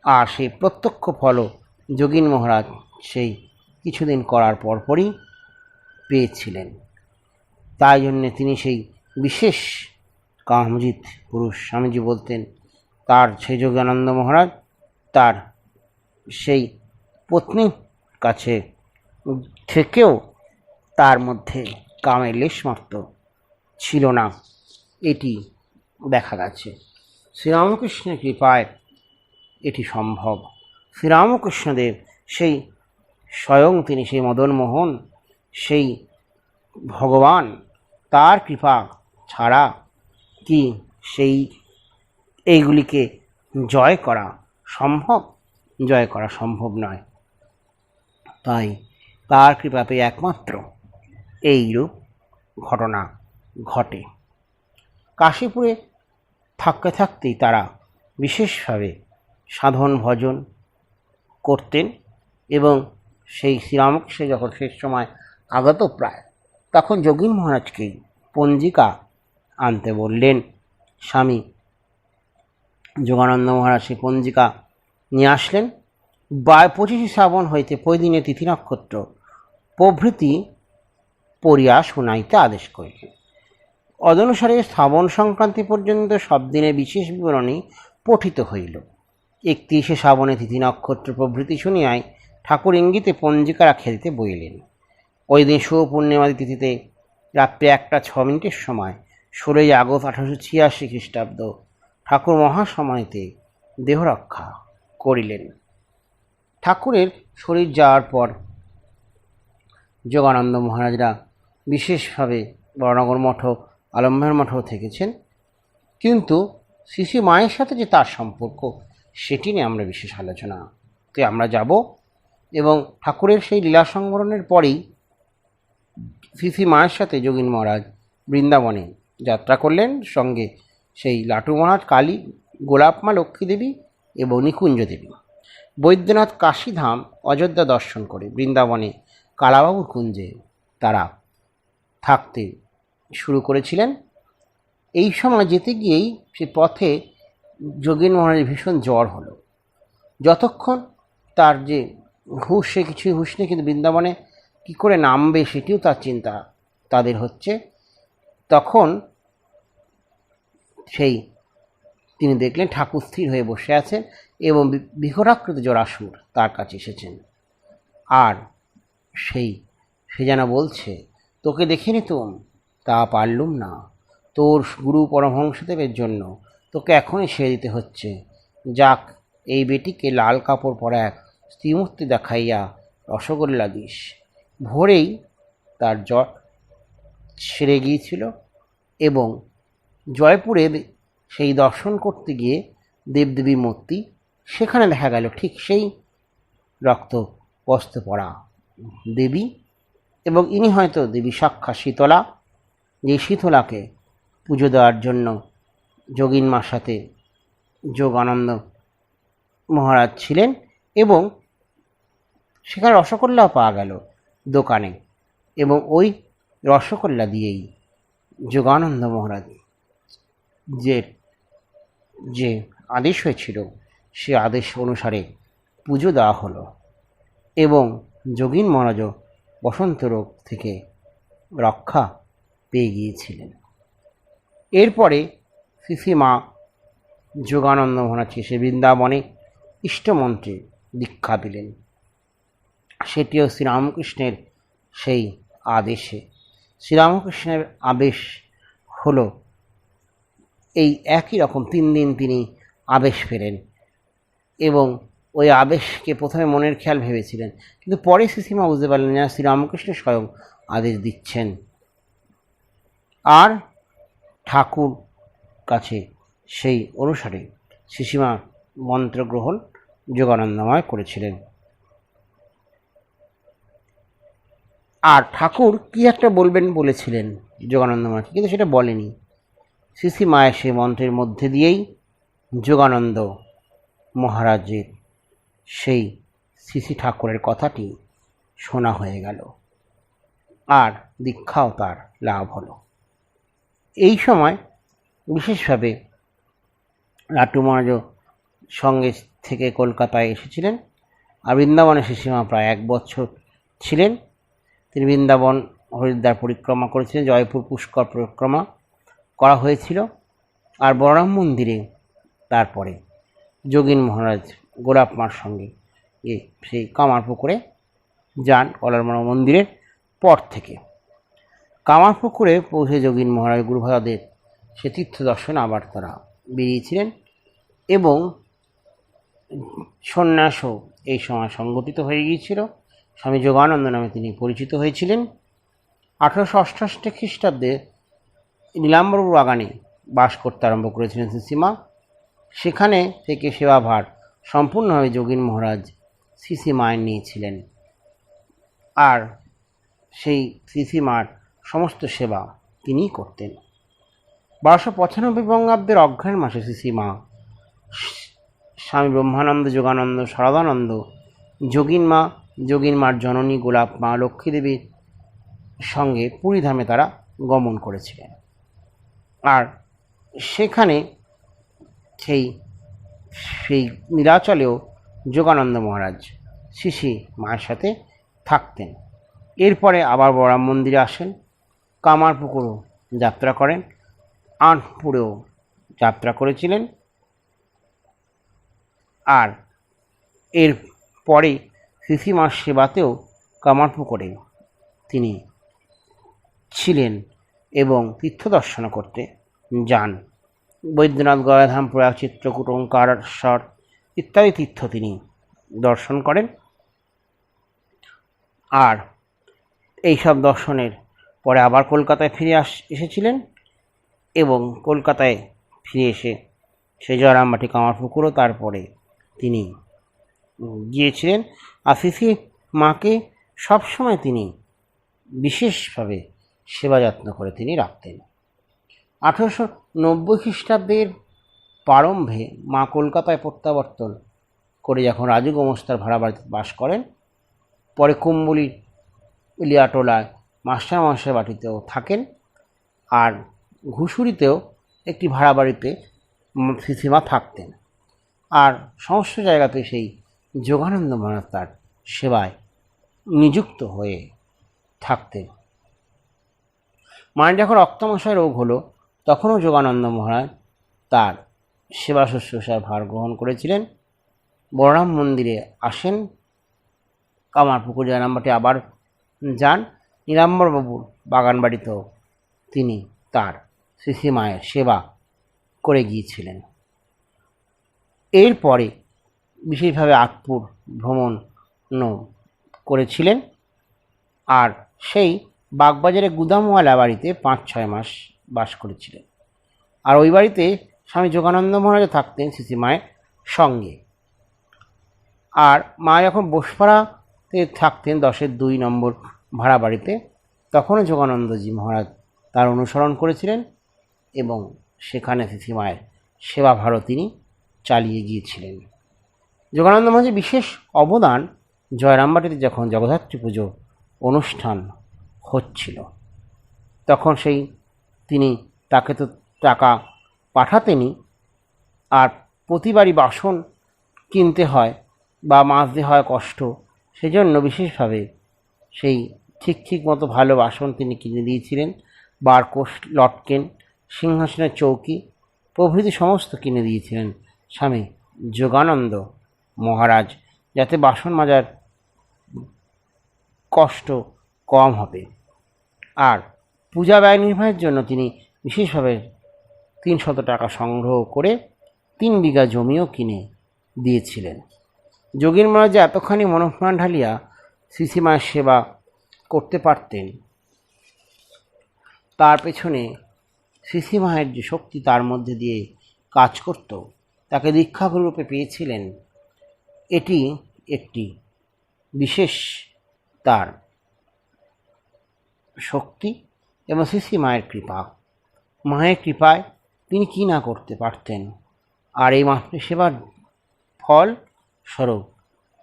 আর সেই প্রত্যক্ষ ফলও যোগীন মহারাজ সেই কিছুদিন করার পরপরই পেয়েছিলেন। তাই জন্যে তিনি সেই বিশেষ কামজিৎ পুরুষ, স্বামীজি বলতেন, তার সেই যোগানন্দ মহারাজ তার সেই পত্নীর কাছে থেকেও তার মধ্যে কামের লেশমাত্র ছিল না, এটি দেখা গেছে। শ্রীরামকৃষ্ণের কৃপায় এটি সম্ভব। শ্রীরামকৃষ্ণদেব সেই স্বয়ং তিনি সেই মদনমোহন, সেই ভগবান, তার কৃপা ছাড়া কি সেই এইগুলিকে জয় করা সম্ভব নয়। তাই তার কৃপা পেয়ে একমাত্র এইরূপ ঘটনা ঘটে। কাশীপুরে থাকতেই তারা বিশেষভাবে সাধন ভজন করতেন এবং সেই শ্রীরামকৃষ্ণ যখন শেষ সময় আগত প্রায়, তখন যোগীন মহারাজকেই পঞ্জিকা আনতে বললেন। স্বামী যোগানন্দ মহারাজ সেই পঞ্জিকা নিয়ে আসলেন। 25 শ্রাবণ হইতে প্রতিদিনে তিথি নক্ষত্র প্রভৃতি পড়িয়া শুনাইতে আদেশ করিলেন। অদনুসারে শ্রাবণ সংক্রান্তি পর্যন্ত সব দিনে বিশেষ বিবরণী পঠিত হইল। 31 শ্রাবণে তিথি নক্ষত্র প্রভৃতি শুনিয়াই ঠাকুর ইঙ্গিতে পঞ্জিকা রাখিয়া দিতে বলিলেন। ওই দিন শুভ পূর্ণিমা তিথিতে রাত্রে 1:06 সময় 16 আগস্ট 1886 খ্রিস্টাব্দ ঠাকুর মহাসমাধিতে দেহরক্ষা করিলেন। ঠাকুরের শরীর যাওয়ার পর যোগানন্দ মহারাজরা বিশেষভাবে বরানগর মঠ, আলম্বর মঠও থেকেছেন, কিন্তু শ্রী শ্রী মায়ের সাথে যে তার সম্পর্ক সেটি নিয়ে আমরা বিশেষ আলোচনাতে আমরা যাব। এবং ঠাকুরের সেই লীলা সংবরণের পরেই শ্রী শ্রী মায়ের সাথে যোগীন মহারাজ বৃন্দাবনে যাত্রা করলেন, সঙ্গে সেই লাটু মহারাজ, কালী, গোলাপমা, লক্ষ্মী দেবী এবং নিকুঞ্জ দেবী। বৈদ্যনাথ, কাশীধাম, অযোধ্যা দর্শন করে বৃন্দাবনে কালাবাবুর কুঞ্জে তারা থাকতে শুরু করেছিলেন। এই সময় যেতে গিয়েই সে পথে যোগীন মহারাজের ভীষণ জ্বর হলো। যতক্ষণ তার যে হুঁশ, সে কিছুই হুঁশ নেই, কিন্তু বৃন্দাবনে কী করে নামবে সেটিও তার চিন্তা তাদের হচ্ছে। তখন সেই তিনি দেখলেন ঠাকুর স্থির হয়ে বসে আছেন এবং বিকটাকৃত জরাসুর তার কাছে এসেছেন। আর সে যেন বলছে, তোকে দেখে নিতুম, তা পারলুম না, তোর গুরু পরমহংসদেবের জন্য তোকে এখনই ছেড়ে দিতে হচ্ছে। যাক, এই বেটিকে লাল কাপড় পরা এক স্ত্রীমূর্তি দেখাইয়া রসগোল্লা দিস। ভোরেই তার জ্বর সেরে গিয়েছিল এবং জয়পুরে সেই দর্শন করতে গিয়ে দেবদেবী মূর্তি, সেখানে দেখা গেল ঠিক সেই রক্ত বস্ত্র পরা দেবী, এবং ইনি হয়তো দেবী সাক্ষাৎ শীতলা, যে শীতলাকে পুজো দেওয়ার জন্য যোগীন মার সাথে যোগানন্দ মহারাজ ছিলেন। এবং সেখানে রসগোল্লাও পাওয়া গেল দোকানে, এবং ওই রসগোল্লা দিয়েই যোগানন্দ মহারাজ যে আদেশ হয়েছিল সে আদেশ অনুসারে পুজো দেওয়া হলো এবং যোগীন মহারাজও বসন্ত রোগ থেকে রক্ষা পেয়ে গিয়েছিলেন। এরপরে শ্রী শ্রী মা যোগানন্দ মহারাজ এসে বৃন্দাবনে ইষ্টমন্ত্রে দীক্ষা দিলেন। সেটিও শ্রীরামকৃষ্ণের সেই আদেশে। শ্রীরামকৃষ্ণের আদেশ হলো এই একই রকম 3 দিন তিনি আবেশ ফেরেন, এবং ওই আবেশকে প্রথমে মনের খেয়াল ভেবেছিলেন, কিন্তু পরে শ্রীশ্রীমা বুঝতে পারলেন না শ্রীরামকৃষ্ণ স্বয়ং আদেশ দিচ্ছেন। আর ঠাকুর কাছে সেই অনুসারে শ্রীশ্রীমা মন্ত্রগ্রহণ যোগানন্দময় করেছিলেন। আর ঠাকুর কি একটা বলবেন বলেছিলেন যোগানন্দময়কে, কিন্তু সেটা বলেনি। শ্রী শ্রী মায়ের সেই মন্ত্রের মধ্যে দিয়েই যোগানন্দ মহারাজের সেই শ্রী শ্রী ঠাকুরের কথাটি শোনা হয়ে গেল, আর দীক্ষাও তার লাভ হলো। এই সময় বিশেষভাবে লাটু মহারাজও সঙ্গে থেকে কলকাতায় এসেছিলেন, আর বৃন্দাবনে শ্রীশ্রীমা প্রায় 1 বছর ছিলেন। তিনি বৃন্দাবন, হরিদ্বার পরিক্রমা করেছিলেন, জয়পুর পুষ্কর পরিক্রমা করা হয়েছিল। আর বলরাম মন্দিরে তারপরে যোগীন মহারাজ গোলাপ মার সঙ্গে সেই কামারপুকুরে যান। কলারমোড়া মন্দিরের পর থেকে কামারপুকুরে পৌঁছে যোগীন মহারাজ গুরুভাদাদের সে তীর্থ দর্শন আবার তারা বেরিয়েছিলেন, এবং সন্ন্যাসও এই সময় সংগঠিত হয়ে গিয়েছিল। স্বামী যোগানন্দ নামে তিনি পরিচিত হয়েছিলেন। 1888 খ্রিস্টাব্দে নীলাম্বর বাগানে বাস করতে আরম্ভ করেছিলেন শ্রীশ্রীমা। সেখানে থেকে সেবাভার সম্পূর্ণভাবে যোগীন মহারাজ শ্রী শ্রী মায়ের নিয়েছিলেন, আর সেই শ্রী শ্রী মার সমস্ত সেবা তিনিই করতেন। 1295 বঙ্গাব্দের অগ্রহায়ণ মাসে শ্রী শ্রী মা স্বামী ব্রহ্মানন্দ, যোগানন্দ, শারদানন্দ, যোগীন মার জননী গোলাপ মা, লক্ষ্মী দেবীর সঙ্গে পুরীধামে তারা গমন করেছিলেন। আর সেখানে সেই নীলাচলেও যোগানন্দ মহারাজ শ্রী শ্রী মায়ের সাথে থাকতেন। এরপরে আবার বলরাম মন্দিরে আসেন, কামারপুকুরও যাত্রা করেন, আনপুরেও যাত্রা করেছিলেন। আর এর পরে শ্রী শ্রী মার সেবাতেও কামারপুকুরে তিনি ছিলেন এবং তীর্থ দর্শন করতে যান। বৈদ্যনাথ, গয়াধাম, প্রয়াগ, চিত্রকূট, ওঙ্কারেশ্বর ইত্যাদি তীর্থ তিনি দর্শন করেন। আর এইসব দর্শনের পরে আবার কলকাতায় ফিরে এসেছিলেন এবং কলকাতায় ফিরে এসে সে জয়রামবাটি, কামারপুকুরও তারপরে তিনি গিয়েছিলেন। আর সিসি মাকে সবসময় তিনি বিশেষভাবে সেবা যত্ন করে তিনি রাখতেন। 1890 খ্রিস্টাব্দের প্রারম্ভে মা কলকাতায় প্রত্যাবর্তন করে যখন রাজু গোমস্তার ভাড়া বাড়িতে বাস করেন, পরে কুম্বলি ইলিয়াটোলায় মাস্টারমশাই বাড়িতেও থাকেন, আর ঘুষুরিতেও একটি ভাড়া বাড়িতে সিসিমা থাকতেন। আর সমস্ত জায়গাতে সেই যোগানন্দ মহারাজ তার সেবায় নিযুক্ত হয়ে থাকতেন। মায়ের যখন রক্তামশায় রোগ হলো, তখনও যোগানন্দ মহারাজ তার সেবা শুশ্রূষার ভার গ্রহণ করেছিলেন। বলরাম মন্দিরে আসেন, কামারপুকুর, জয়রামবাটি আবার যান। নীলাম্বরবাবুর বাগান বাড়িতেও তিনি তার শ্রী মায়ের সেবা করে গিয়েছিলেন। এরপরে বিশেষভাবে আতপুর ভ্রমণ করেছিলেন, আর সেই বাগবাজারে গুদামওয়ালা বাড়িতে 5-6 মাস বাস করেছিলেন। আর ওই বাড়িতে স্বামী যোগানন্দ মহারাজ থাকতেন শ্রী মায়ের সঙ্গে। আর মা যখন বোসপাড়াতে থাকতেন 10-2 নম্বর ভাড়া বাড়িতে, তখনও যোগানন্দজি মহারাজ তার অনুসরণ করেছিলেন এবং সেখানে শ্রী মায়ের সেবাভারও তিনি চালিয়ে গিয়েছিলেন। যোগানন্দ মহারাজের বিশেষ অবদান, জয়রামবাটিতে যখন জগদ্ধাত্রী পুজো অনুষ্ঠান হচ্ছিল, তখন তিনি তাকে তো টাকা পাঠাতেনই, আর প্রতিবারই বাসন কিনতে হয় বা মাজতে হয় কষ্ট, সেজন্য বিশেষভাবে সেই ঠিক মতো ভালো বাসন তিনি কিনে দিয়েছিলেন। বারকোষ, লটকেন, সিংহাসনের চৌকি প্রভৃতি সমস্ত কিনে দিয়েছিলেন স্বামী যোগানন্দ মহারাজ, যাতে বাসন মাজার কষ্ট কম হবে। আর পূজা ব্যয় নির্বাহের জন্য তিনি বিশেষভাবে 300 টাকা সংগ্রহ করে 3 বিঘা জমিও কিনে দিয়েছিলেন। যোগীন মহারাজ এতখানি মনপ্রাণ ঢালিয়া শ্রী মায়ের সেবা করতে পারতেন, তার পেছনে শ্রী মায়ের যে শক্তি তার মধ্যে দিয়ে কাজ করত, তাকে দীক্ষাগুরুরূপে পেয়েছিলেন, এটি একটি বিশেষ তার শক্তি এবং শ্রী মায়ের কৃপা। মায়ের কৃপায় তিনি কী না করতে পারতেন। আর এই মাতৃসেবার ফল স্বরূপ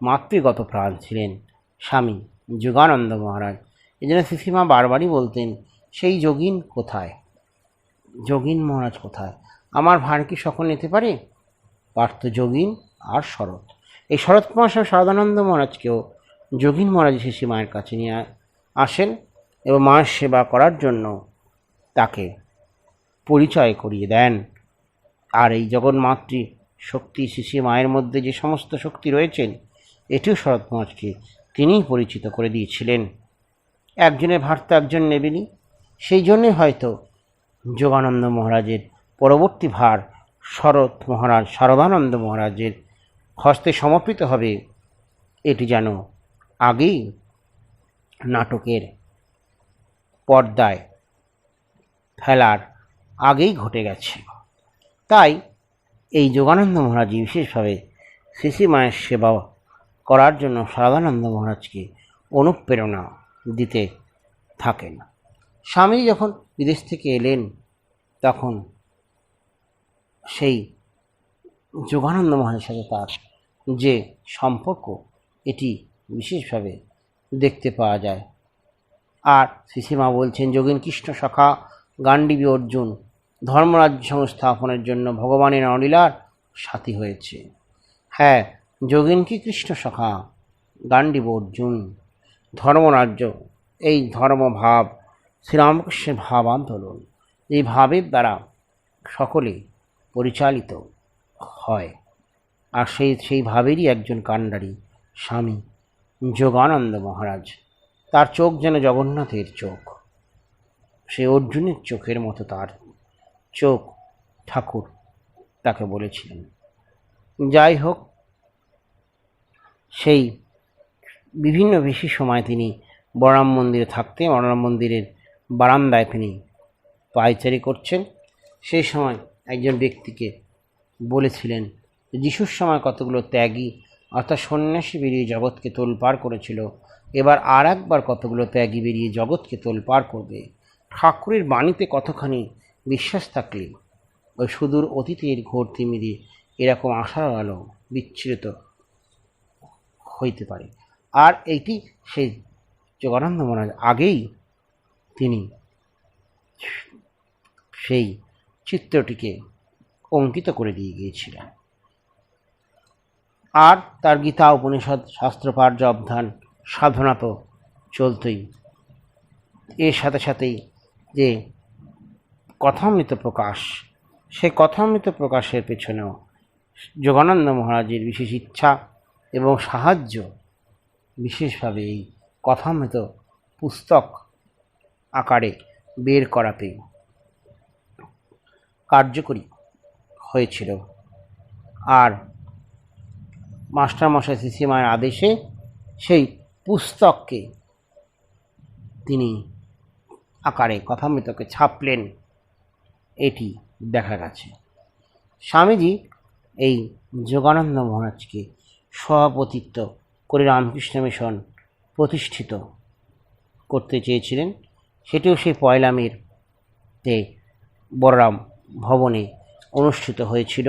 মাতৃগত প্রাণ ছিলেন স্বামী যোগানন্দ মহারাজ। এই জন্য শ্রীমা বারবারই বলতেন, সেই যোগীন কোথায়, যোগীন মহারাজ কোথায়? আমার ভার কি সকল নিতে পারে? পার্থ যোগীন আর শরৎ। এই শরৎ কুমার শারদানন্দ মহারাজকেও যোগীন মহারাজ শ্রী মায়ের কাছে নিয়ে আসেন এবং মায়ের সেবা করার জন্য তাকে পরিচয় করিয়ে দেন। আর এই জগন্মাতৃ শক্তি শ্রী মায়ের মধ্যে যে সমস্ত শক্তি রয়েছেন, এটিও শরৎ মহারাজকে তিনিই পরিচিত করে দিয়েছিলেন। একজনের ভার তো একজন নেবেনি, সেই জন্যে হয়তো যোগানন্দ মহারাজের পরবর্তী ভার শরৎ মহারাজ, শারদানন্দ মহারাজের হস্তে সমর্পিত হবে, এটি যেন আগেই নাটকের পর্দায় ফেলার আগেই ঘটে গেছে। তাই এই যোগানন্দ মহারাজ বিশেষভাবে শ্রী মায়ের সেবা করার জন্য শারদানন্দ মহারাজকে অনুপ্রেরণা দিতে থাকেন। স্বামী যখন বিদেশ থেকে এলেন, তখন সেই যোগানন্দ মহারাজের সাথে তার যে সম্পর্ক, এটি বিশেষভাবে দেখতে পাওয়া যায়। আর শ্রীমা বলছেন, যোগীন কৃষ্ণ সখা গাণ্ডীবী অর্জুন ধর্মরাজ্য সংস্থাপনের জন্য ভগবানের অলীলার সাথী হয়েছে। হ্যাঁ, যোগীন কি কৃষ্ণ সখা গাণ্ডীব অর্জুন ধর্মরাজ্য, এই ধর্মভাব শ্রীরামকৃষ্ণের ভাব আন্দোলন, এই ভাবের দ্বারা সকলে পরিচালিত হয়। আর সেই ভাবেরই একজন কাণ্ডারী স্বামী যোগানন্দ মহারাজ। তার চোখ যেন জগন্নাথের চোখ। সে অর্জুনের চোখের মতো তার চোখ ঠাকুর তাকে বলেছিলেন। যাই হোক, সেই বিভিন্ন বেশি সময় তিনি বলরাম মন্দিরে থাকতে, বলরাম মন্দিরের বারান্দায় তিনি পায়চারি করছেন। সেই সময় একজন ব্যক্তিকে বলেছিলেন, যিশুর সময় কতগুলো ত্যাগী অর্থাৎ সন্ন্যাসী বেরিয়ে জগৎকে তোলপাড় করেছিল, এবার আর একবার কতগুলো ত্যাগী বেরিয়ে জগৎকে তোলপাড় করবে। ঠাকুরের বাণীতে কতখানি বিশ্বাস থাকলে ওই সুদূর অতীতের ঘোর তিমিরে এরকম আশার আলো বিচ্ছুরিত হইতে পারে। আর এইটি সেই যোগানন্দ মহারাজ আগেই তিনি সেই চিত্রটিকে অঙ্কিত করে দিয়ে গিয়েছিলেন। আর তার গীতা উপনিষদ শাস্ত্রপাঠ জপধ্যান সাধনা তো চলতই। এর সাথে সাথেই যে কথামৃত প্রকাশ, সেই কথামৃত প্রকাশের পেছনেও যোগানন্দ মহারাজের বিশেষ ইচ্ছা এবং সাহায্য বিশেষভাবে এই কথামৃত পুস্তক আকারে বের করাতে কার্যকরী হয়েছিল। আর মাস্টারমশাই শ্রীশ্রীমায়ের আদেশে সেই পুস্তককে তিনি আকারে কথামৃতকে ছাপলেন, এটি দেখা গেছে। স্বামীজি এই যোগানন্দ মহারাজকে সভাপতিত্ব করে রামকৃষ্ণ মিশন প্রতিষ্ঠিত করতে চেয়েছিলেন। সেটিও সেই 1 মেতে বলরাম ভবনে অনুষ্ঠিত হয়েছিল।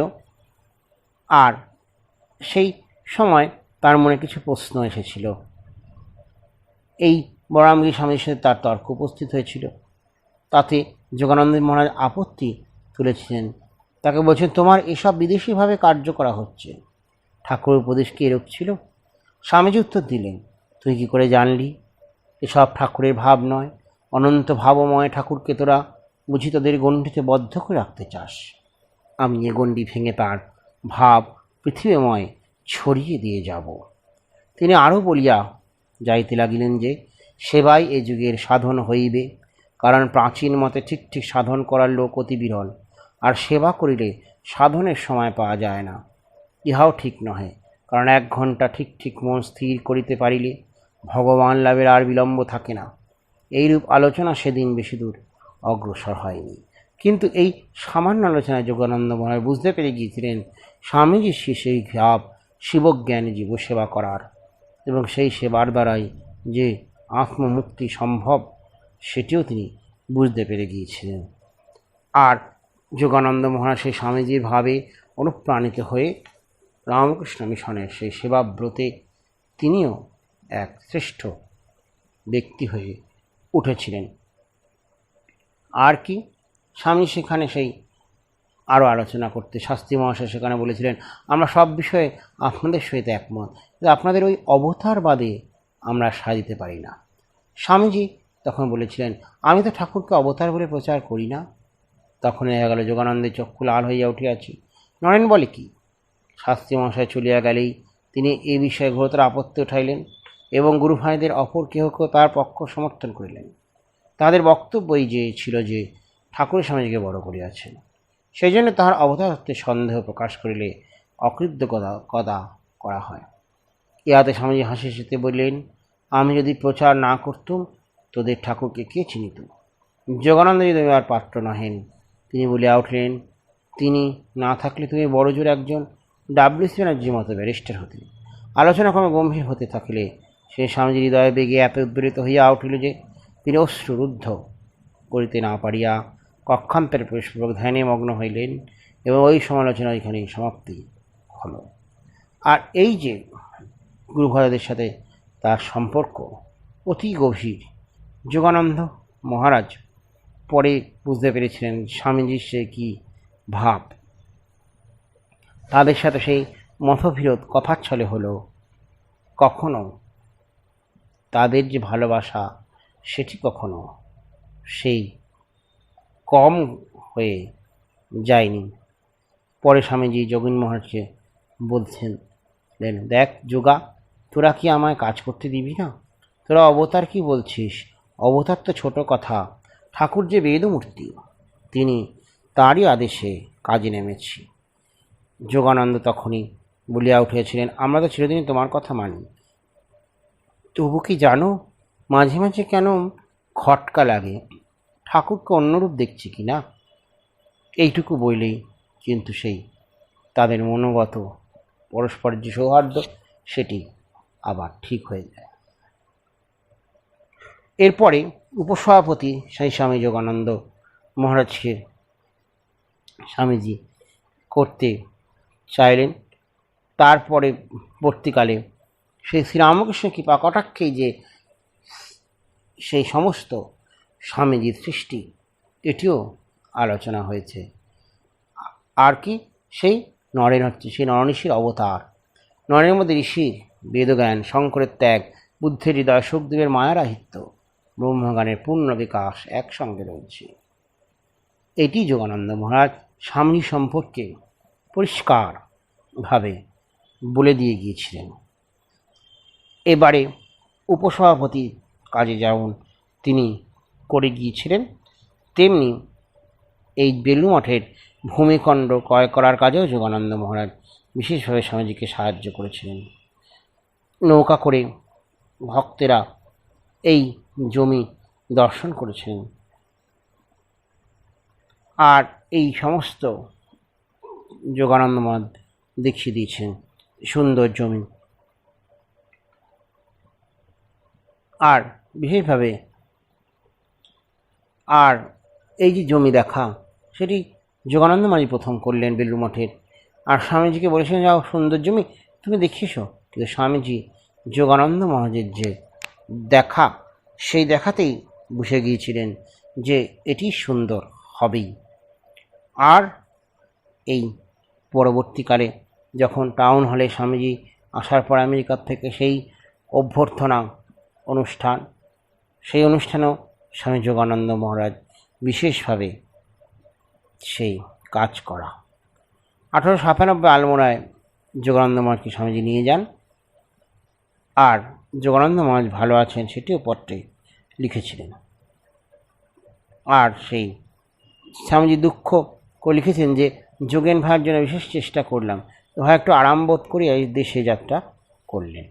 আর সেই সময় তার মনে কিছু প্রশ্ন এসেছিল। এই বলরামগিরি স্বামীর সাথে তার তর্ক উপস্থিত হয়েছিল। তাতে যোগানন্দ মহারাজ আপত্তি তুলেছিলেন। তাকে বলছেন, তোমার এসব বিদেশিভাবে কার্য করা হচ্ছে। ঠাকুরের উপদেশ কি এরূপ ছিল? স্বামীজি উত্তর দিলেন, তুই কি করে জানলি? এসব ঠাকুরের ভাব নয়, অনন্ত ভাবময় ঠাকুরকে তোরা বুঝি তোদের গণ্ডিতে বদ্ধ করে রাখতে চাস। আমি এ গণ্ডি ভেঙে তার ভাব পৃথিবীময় ছড়িয়ে দিয়ে যাব। তিনি আরও বলিয়া যাইতে লাগিলেন যে, সেবাই এ যুগের সাধন হইবে, কারণ প্রাচীন মতে ঠিক ঠিক সাধন করার লোক অতি বিরল, আর সেবা করিলে সাধনের সময় পাওয়া যায় না। ইহাও ঠিক নহে, কারণ 1 ঘণ্টা ঠিক ঠিক মন স্থির করিতে পারিলে ভগবান লাভের আর বিলম্ব থাকে না। এইরূপ আলোচনা সেদিন বেশি দূর অগ্রসর হয়নি। কিন্তু এই সামান্য আলোচনায় যোগানন্দ মহারাজ বুঝতে পেরে গিয়েছিলেন স্বামীজির সেই ভাব শিবজ্ঞানী জীব সেবা করার, এবং সেই সেবার দ্বারাই যে আত্মমুক্তি সম্ভব সেটিও তিনি বুঝতে পেরে গিয়েছিলেন। আর যোগানন্দ মহারাজ সেই স্বামীজির ভাবে অনুপ্রাণিত হয়ে রামকৃষ্ণ মিশনের সেই সেবাব্রতে তিনিও এক শ্রেষ্ঠ ব্যক্তি হয়ে উঠেছিলেন। আর কি, স্বামী সেখানে সেই আরও আলোচনা করতে শাস্ত্রী মহাশয় সেখানে বলেছিলেন, আমরা সব বিষয়ে আপনাদের সহিত একমত, কিন্তু আপনাদের ওই অবতারবাদে আমরা সাজিতে পারি না। স্বামীজি তখন বলেছিলেন, আমি তো ঠাকুরকে অবতার বলে প্রচার করি না। তখন দেখা গেল যোগানন্দের চক্ষু লাল হইয়া উঠিয়াছে। নরেন বলে কি? শাস্ত্রী মহাশয় চলিয়া গেলেই তিনি এ বিষয়ে ঘোরতর আপত্তি উঠাইলেন এবং গুরু ভাইদের অপর কেহকেও তার পক্ষ সমর্থন করিলেন। তাদের বক্তব্যই যে ছিল যে ঠাকুরের স্বামীজিকে বড় করিয়াছেন, সেই জন্য তাহার অবতারত্বে সন্দেহ প্রকাশ করিলে অকৃতজ্ঞতা করা হয়। ইহাতে স্বামীজি হাসি হাসিতে বললেন, আমি যদি প্রচার না করতুম তোদের ঠাকুরকে কে চিনিত? যোগানন্দ যদি আর পাত্র নহেন। তিনি বলিয়া উঠলেন, তিনি না থাকলে তুমি বড় জোর একজন WC ব্যানার্জির মতো ব্যারিস্টার হতে। আলোচনা ক্রমে গম্ভীর হতে থাকিলে সে স্বামীজির হৃদয়ে বেগে এত উদ্বেলিত হইয়া উঠিল যে তিনি অশ্রুরুদ্ধ করিতে না পারিয়া কক্ষান্তরে প্রবেশপূর্বক ধ্যানে মগ্ন হইলেন, এবং ওই সমালোচনা এখানেই সমাপ্তি হলো। আর এই যে গুরুভাইদের সাথে তার সম্পর্ক অতি গভীর, যোগানন্দ মহারাজ পরে বুঝতে পেরেছিলেন স্বামীজির সে কী ভাব। তাদের সাথে সেই মতবিরোধ কথার ছলে হলো, কখনো তাদের যে ভালোবাসা সেটি কখনো সেই কম হয়ে যায়নি। পরে স্বামীজি যোগীন মহারাজকে বলছেন, দেখ যোগা, তোরা কি আমায় কাজ করতে দিবি না? তোরা অবতার কি বলছিস? অবতার তো ছোট কথা, ঠাকুর যে বেদমূর্তি, তিনি তারই আদেশে কাজে নেমেছি। যোগানন্দ তখনই বলিয়া উঠিয়াছিলেন, আমরা তো চিরদিনই তোমার কথা মানি, তবু কি জানো মাঝে মাঝে কেন খটকা লাগে, ঠাকুরকে অন্যরূপ দেখছি কি না। এইটুকু বললেই কিন্তু সেই তাদের মনোগত পরস্পরের যে সৌহার্দ্য সেটি আবার ঠিক হয়ে যায়। এরপরে উপসভাপতি সেই স্বামী যোগানন্দ মহারাজকে স্বামীজি করতে চাইলেন। তারপরে পরবর্তীকালে সেই শ্রীরামকৃষ্ণ কৃপা কটাক্ষেই যে সেই সমস্ত স্বামীজির সৃষ্টি, এটিও আলোচনা হয়েছে। আর কি, সেই নরেন হচ্ছে সেই নরঋষির অবতার। নরের মধ্যে ঋষির বেদজ্ঞান, শঙ্করের ত্যাগ, বুদ্ধের হৃদয়, সুখদেবের মায়ারাহিত্য, ব্রহ্মজ্ঞানের পূর্ণ বিকাশ একসঙ্গে রয়েছে। এটি যোগানন্দ মহারাজ স্বামী সম্পর্কে পরিষ্কারভাবে বলে দিয়ে গিয়েছিলেন। এবারে উপসভাপতি কাজে যেমন তিনি করে গিয়েছিলেন, তেমনি এই বেলুড় মঠের ভূমিখণ্ড ক্রয় করার কাজেও যোগানন্দ মহারাজ বিশেষভাবে স্বামীজিকে সাহায্য করেছিলেন। নৌকা করে ভক্তেরা এই জমি দর্শন করেছিলেন, আর এই সমস্ত যোগানন্দ মহারাজ দেখিয়ে দিয়েছেন সুন্দর জমি। আর বিশেষভাবে আর এই যে জমি দেখা, সেটি যোগানন্দ মহারাজ প্রথম করলেন বেলুড় মঠের। আর স্বামীজিকে বলেছিলেন, যাও সুন্দর জমি তুমি দেখিয়েছো, কিন্তু স্বামীজি যোগানন্দ মহারাজের যে দেখা, সেই দেখাতেই বুঝে গিয়েছিলেন যে এটি সুন্দর হবেই। আর এই পরবর্তীকালে যখন টাউন হলে স্বামীজি আসার পর আমেরিকার থেকে সেই অভ্যর্থনা অনুষ্ঠান, সেই অনুষ্ঠানেও স্বামী যোগানন্দ মহারাজ বিশেষভাবে সেই কাজ করা। 1897 আলমোড়ায় যোগানন্দ মহারাজকে স্বামীজি নিয়ে যান, আর যোগানন্দ মহারাজ ভালো আছেন সেটিও পত্রে লিখেছিলেন। আর সেই স্বামীজি দুঃখ করে লিখেছেন যে যোগেন ভাইয়ের জন্য বিশেষ চেষ্টা করলাম, ভাই একটু আরাম বোধ করে এই দেশে যাত্রা করলেন।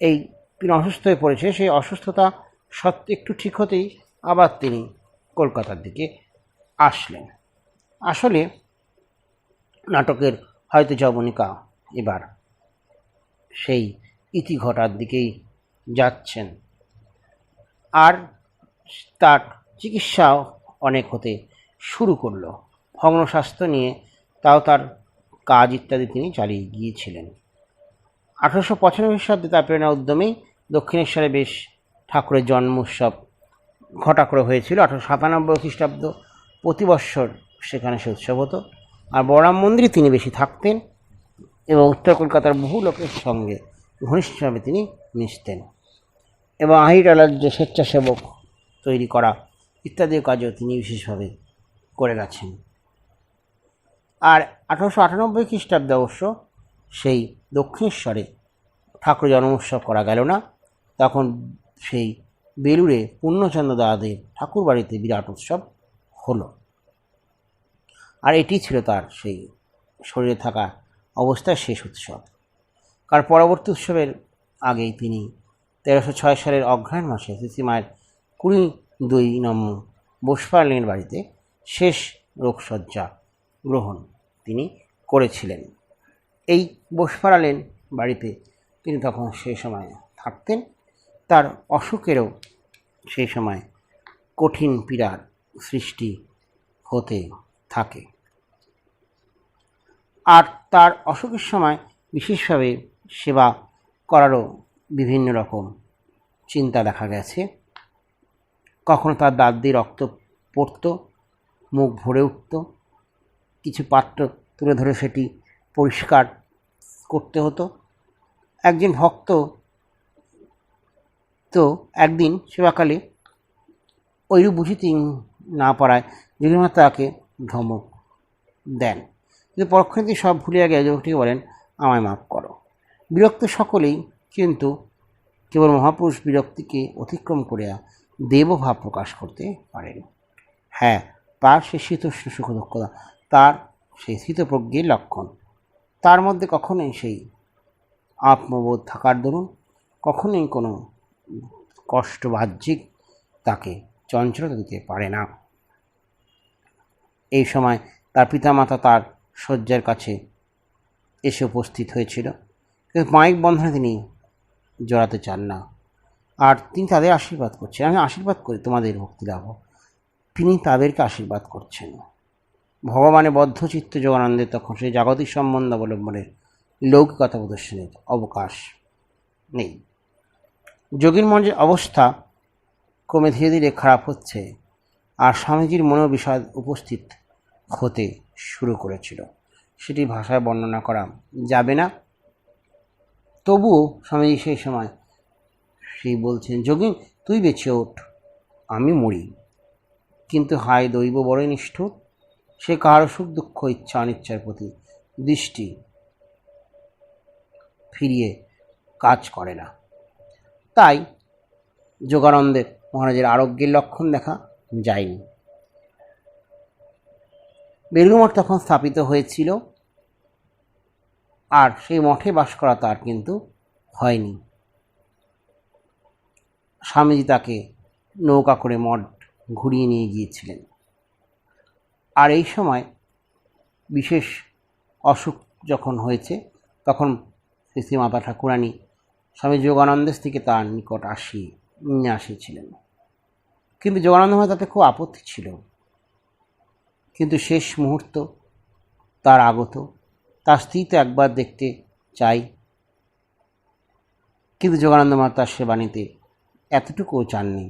এই তিনি অসুস্থ হয়ে পড়েছে, সেই অসুস্থতা সত্ত্বে একটু ঠিক হতেই আবার তিনি কলকাতার দিকে আসলেন। আসলে নাটকের হয়তো যবনিকা এবার সেই ইতি ঘটার দিকেই যাচ্ছেন, আর তার চিকিৎসাও অনেক হতে শুরু করলো। ভগ্ন স্বাস্থ্য নিয়ে তাও তার কাজ ইত্যাদি তিনি চালিয়ে গিয়েছিলেন। 1895 খ্রিস্টাব্দে তার প্রেরণা উদ্যমেই দক্ষিণেশ্বরে বেশ ঠাকুরের জন্ম উৎসব ঘটা করে হয়েছিল। 1897 খ্রিস্টাব্দ প্রতি বৎসর সেখানে সে উৎসব হতো। আর বড়রাম মন্দিরে তিনি বেশি থাকতেন এবং উত্তর কলকাতার বহু লোকের সঙ্গে ঘনিষ্ঠভাবে তিনি মিশতেন, এবং আহিরটালার যে স্বেচ্ছাসেবক তৈরি করা ইত্যাদি কাজও তিনি বিশেষভাবে করে গেছেন। আর 1898 খ্রিস্টাব্দে অবশ্য সেই দক্ষিণেশ্বরে ঠাকুর জন্ম উৎসব করা গেল না, তখন সেই বেলুড়ে পূর্ণচন্দ্র দাদের ঠাকুর বাড়িতে বিরাট উৎসব হলো। আর এটি ছিল তার সেই শরীরে থাকা অবস্থায় শেষ উৎসব। কার পরবর্তী উৎসবের আগেই তিনি 1306 সালের অগ্রহায়ণ মাসে শ্রীশ্রীমায়ের 22 নম্বর বোসপালের বাড়িতে শেষ রোগশয্যা গ্রহণ তিনি করেছিলেন। এই বোসপালের বাড়িতে তিনি তখন সেই সময় থাকতেন। তার অসুখেরও সেই সময় কঠিন পীড়ার সৃষ্টি হতে থাকে, আর তার অসুখের সময় বিশেষভাবে সেবা করারও বিভিন্ন রকম চিন্তা দেখা গেছে। কখনো তার দাঁত দিয়ে রক্ত পড়ত, মুখ ভরে উঠত, কিছু পাত্র তুলে ধরে সেটি পরিষ্কার করতে হতো। একজন ভক্ত তো একদিন সেবাকালে ওইরূপ বুঝিতে না পারায় যোগীনাথ তাকে ধমক দেন, কিন্তু পরক্ষণে সব ভুলিয়া গিয়ে যুবকটিকে বলেন, আমায় মাফ করো। বিরক্ত সকলেই, কিন্তু কেবল মহাপুরুষ বিরক্তিকে অতিক্রম করিয়া দেবভাব প্রকাশ করতে পারেন। হ্যাঁ, তার সেই শীতোষ্ণ সুখ দুঃখতা, তার সেই শীতপ্রজ্ঞের লক্ষণ। তার মধ্যে কখনোই সেই আত্মবোধ থাকার দরুন কখনোই কোনো কষ্ট বাহ্যিক তাকে চঞ্চলতা দিতে পারে না। এই সময় তার পিতামাতা তার শয্যার কাছে এসে উপস্থিত হয়েছিল, কিন্তু মায়িক বন্ধনে তিনি জড়াতে চান না। আর তিনি তাদের আশীর্বাদ করছেন, আমি আশীর্বাদ করি তোমাদের ভক্তি লাভ। তিনি তাদেরকে আশীর্বাদ করছেন। ভগবানের বদ্ধচিত্ত যোগানন্দের তখন সেই জাগতিক সম্বন্ধ অবলম্বনের লৌকিকতা প্রদর্শনের অবকাশ নেই। যোগীর মনের অবস্থা ক্রমে ধীরে ধীরে খারাপ হচ্ছে, আর স্বামীজির মনোবিষাদ উপস্থিত হতে শুরু করেছিল। সেটি ভাষায় বর্ণনা করা যাবে না। তবুও স্বামীজি সেই সময় সেই বলছেন, যোগী তুই বেঁচে ওঠ, আমি মরি। কিন্তু হায় দৈব বড়ই নিষ্ঠুর, সে কারো সুখ দুঃখ ইচ্ছা অনিচ্ছার প্রতি দৃষ্টি ফিরিয়ে কাজ করে না। তাই যোগানন্দের মহারাজের আরোগ্যের লক্ষণ দেখা যায়নি। বেলুড়মঠ তখন স্থাপিত হয়েছিল, আর সেই মঠে বাস করা তার কিন্তু হয়নি। স্বামীজি তাকে নৌকা করে মঠ ঘুরিয়ে নিয়ে গিয়েছিলেন। আর এই সময় বিশেষ অসুখ যখন হয়েছে, তখন শ্রী মাতা ঠাকুরানী স্বামী যোগানন্দের থেকে তার নিকট নিয়ে আসিয়েছিলেন। কিন্তু যোগানন্দ মহারাজ তাতে খুব আপত্তি ছিল। কিন্তু শেষ মুহূর্ত তার আগত, তার স্ত্রী তো একবার দেখতে চাই, কিন্তু যোগানন্দ মহারাজ তার সেবা নিতে এতটুকুও চাননি।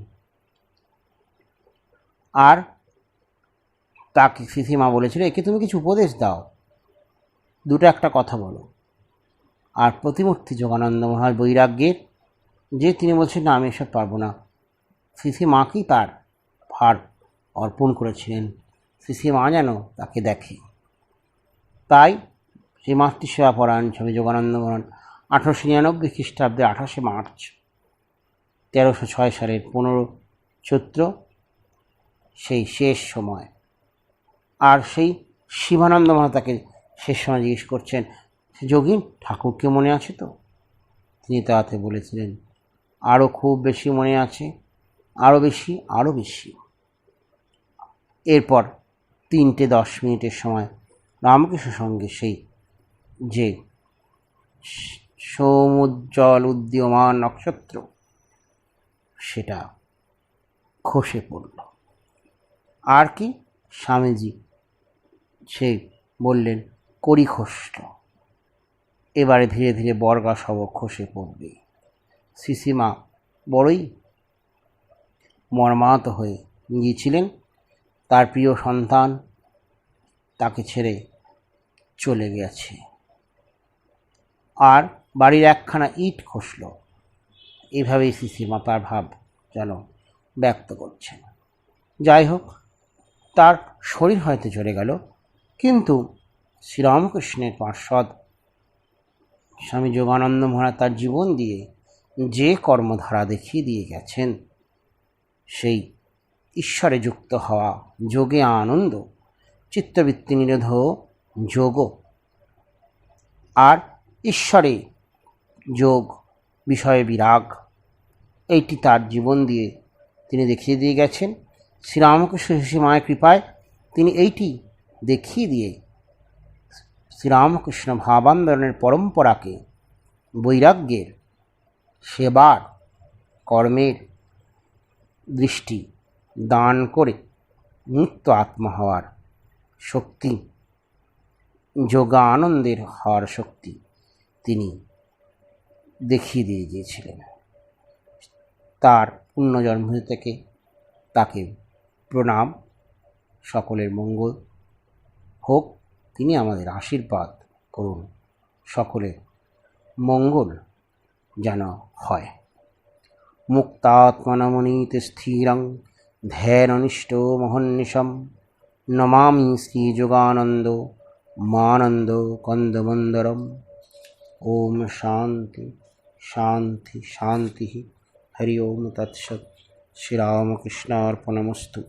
আর তাকে শ্রীমা বলেছিল, একে তুমি কিছু উপদেশ দাও, দুটো একটা কথা বলো। আর প্রতিমূর্তি যোগানন্দ মহারাজ বৈরাগ্যের, যে তিনি বলছেন না আমি এসব পারবো না। মাকেই তার ভার অর্পণ করেছিলেন, মা যেন তাকে দেখে। তাই সেই মাতৃসেবা পরায়ণ স্বামী যোগানন্দ মহারাজ 1899 খ্রিস্টাব্দে 28 মার্চ 1306 সালের 15 চৈত্র সেই শেষ সময়। আর সেই শিবানন্দ মহারাজ তাকে শেষ সময় জিজ্ঞেস করছেন, যোগী ঠাকুরকে মনে আছে তো? তিনি তাতে বলেছিলেন, আরও খুব বেশি মনে আছে, আরও বেশি, আরও বেশি। এরপর 3:10 সময় রামকৃষ্ণ সঙ্গে সেই যে সমুজ্জ্বল উদীয়মান নক্ষত্র, সেটা খসে পড়ল। আর কি, স্বামীজি সেই বললেন, করি খসল, এবারে ধীরে ধীরে বর্গা সব খসে পড়বে। শ্রীমা বড়ই মর্মাহত হয়ে গিয়েছিলেন। তার প্রিয় সন্তান তাকে ছেড়ে চলে গেছে, আর বাড়ির একখানা ইট খসল, এভাবেই শ্রীমা তার ভাব যেন ব্যক্ত করছেন। যাই হোক, তার শরীর হয়তো চলে গেল, কিন্তু শ্রীরামকৃষ্ণের পার্ষদ স্বামী যোগানন্দ মহারাজ তার জীবন দিয়ে যে কর্মধারা দেখিয়ে দিয়ে গেছেন, সেই ঈশ্বরে যুক্ত হওয়া, যোগে আনন্দ, চিত্তবৃত্তি নিরোধ যোগ, আর ঈশ্বরে যোগ, বিষয়ে বিরাগ, এইটি তার জীবন দিয়ে তিনি দেখিয়ে দিয়ে গেছেন। শ্রীরামকৃষ্ণ মায়ের কৃপায় তিনি এইটি দেখিয়ে দিয়ে শ্রীরামকৃষ্ণ ভাবান্দোলনের পরম্পরাকে বৈরাগ্যের, সেবার, কর্মের দৃষ্টি দান করে নিত্য আত্মা হওয়ার শক্তি, যোগানন্দের হওয়ার শক্তি তিনি দেখিয়ে দিয়ে গিয়েছিলেন। তার পুণ্যজন্ম থেকে তাকে প্রণাম, সকলের মঙ্গল হোক, তিনি আমাদের আশীর্বাদ করুন, সকলের মঙ্গল যেন হয়। মুক্তাত্মনমনীতে স্থিরং ধ্যাননিষ্ঠ মহন্নিশম নমামি শ্রীযোগানন্দ মানন্দ কন্দমন্দরম। ওম শান্তি শান্তি শান্তি। হরি ওম তৎসৎ। শ্রীরামকৃষ্ণার্পণমস্তু।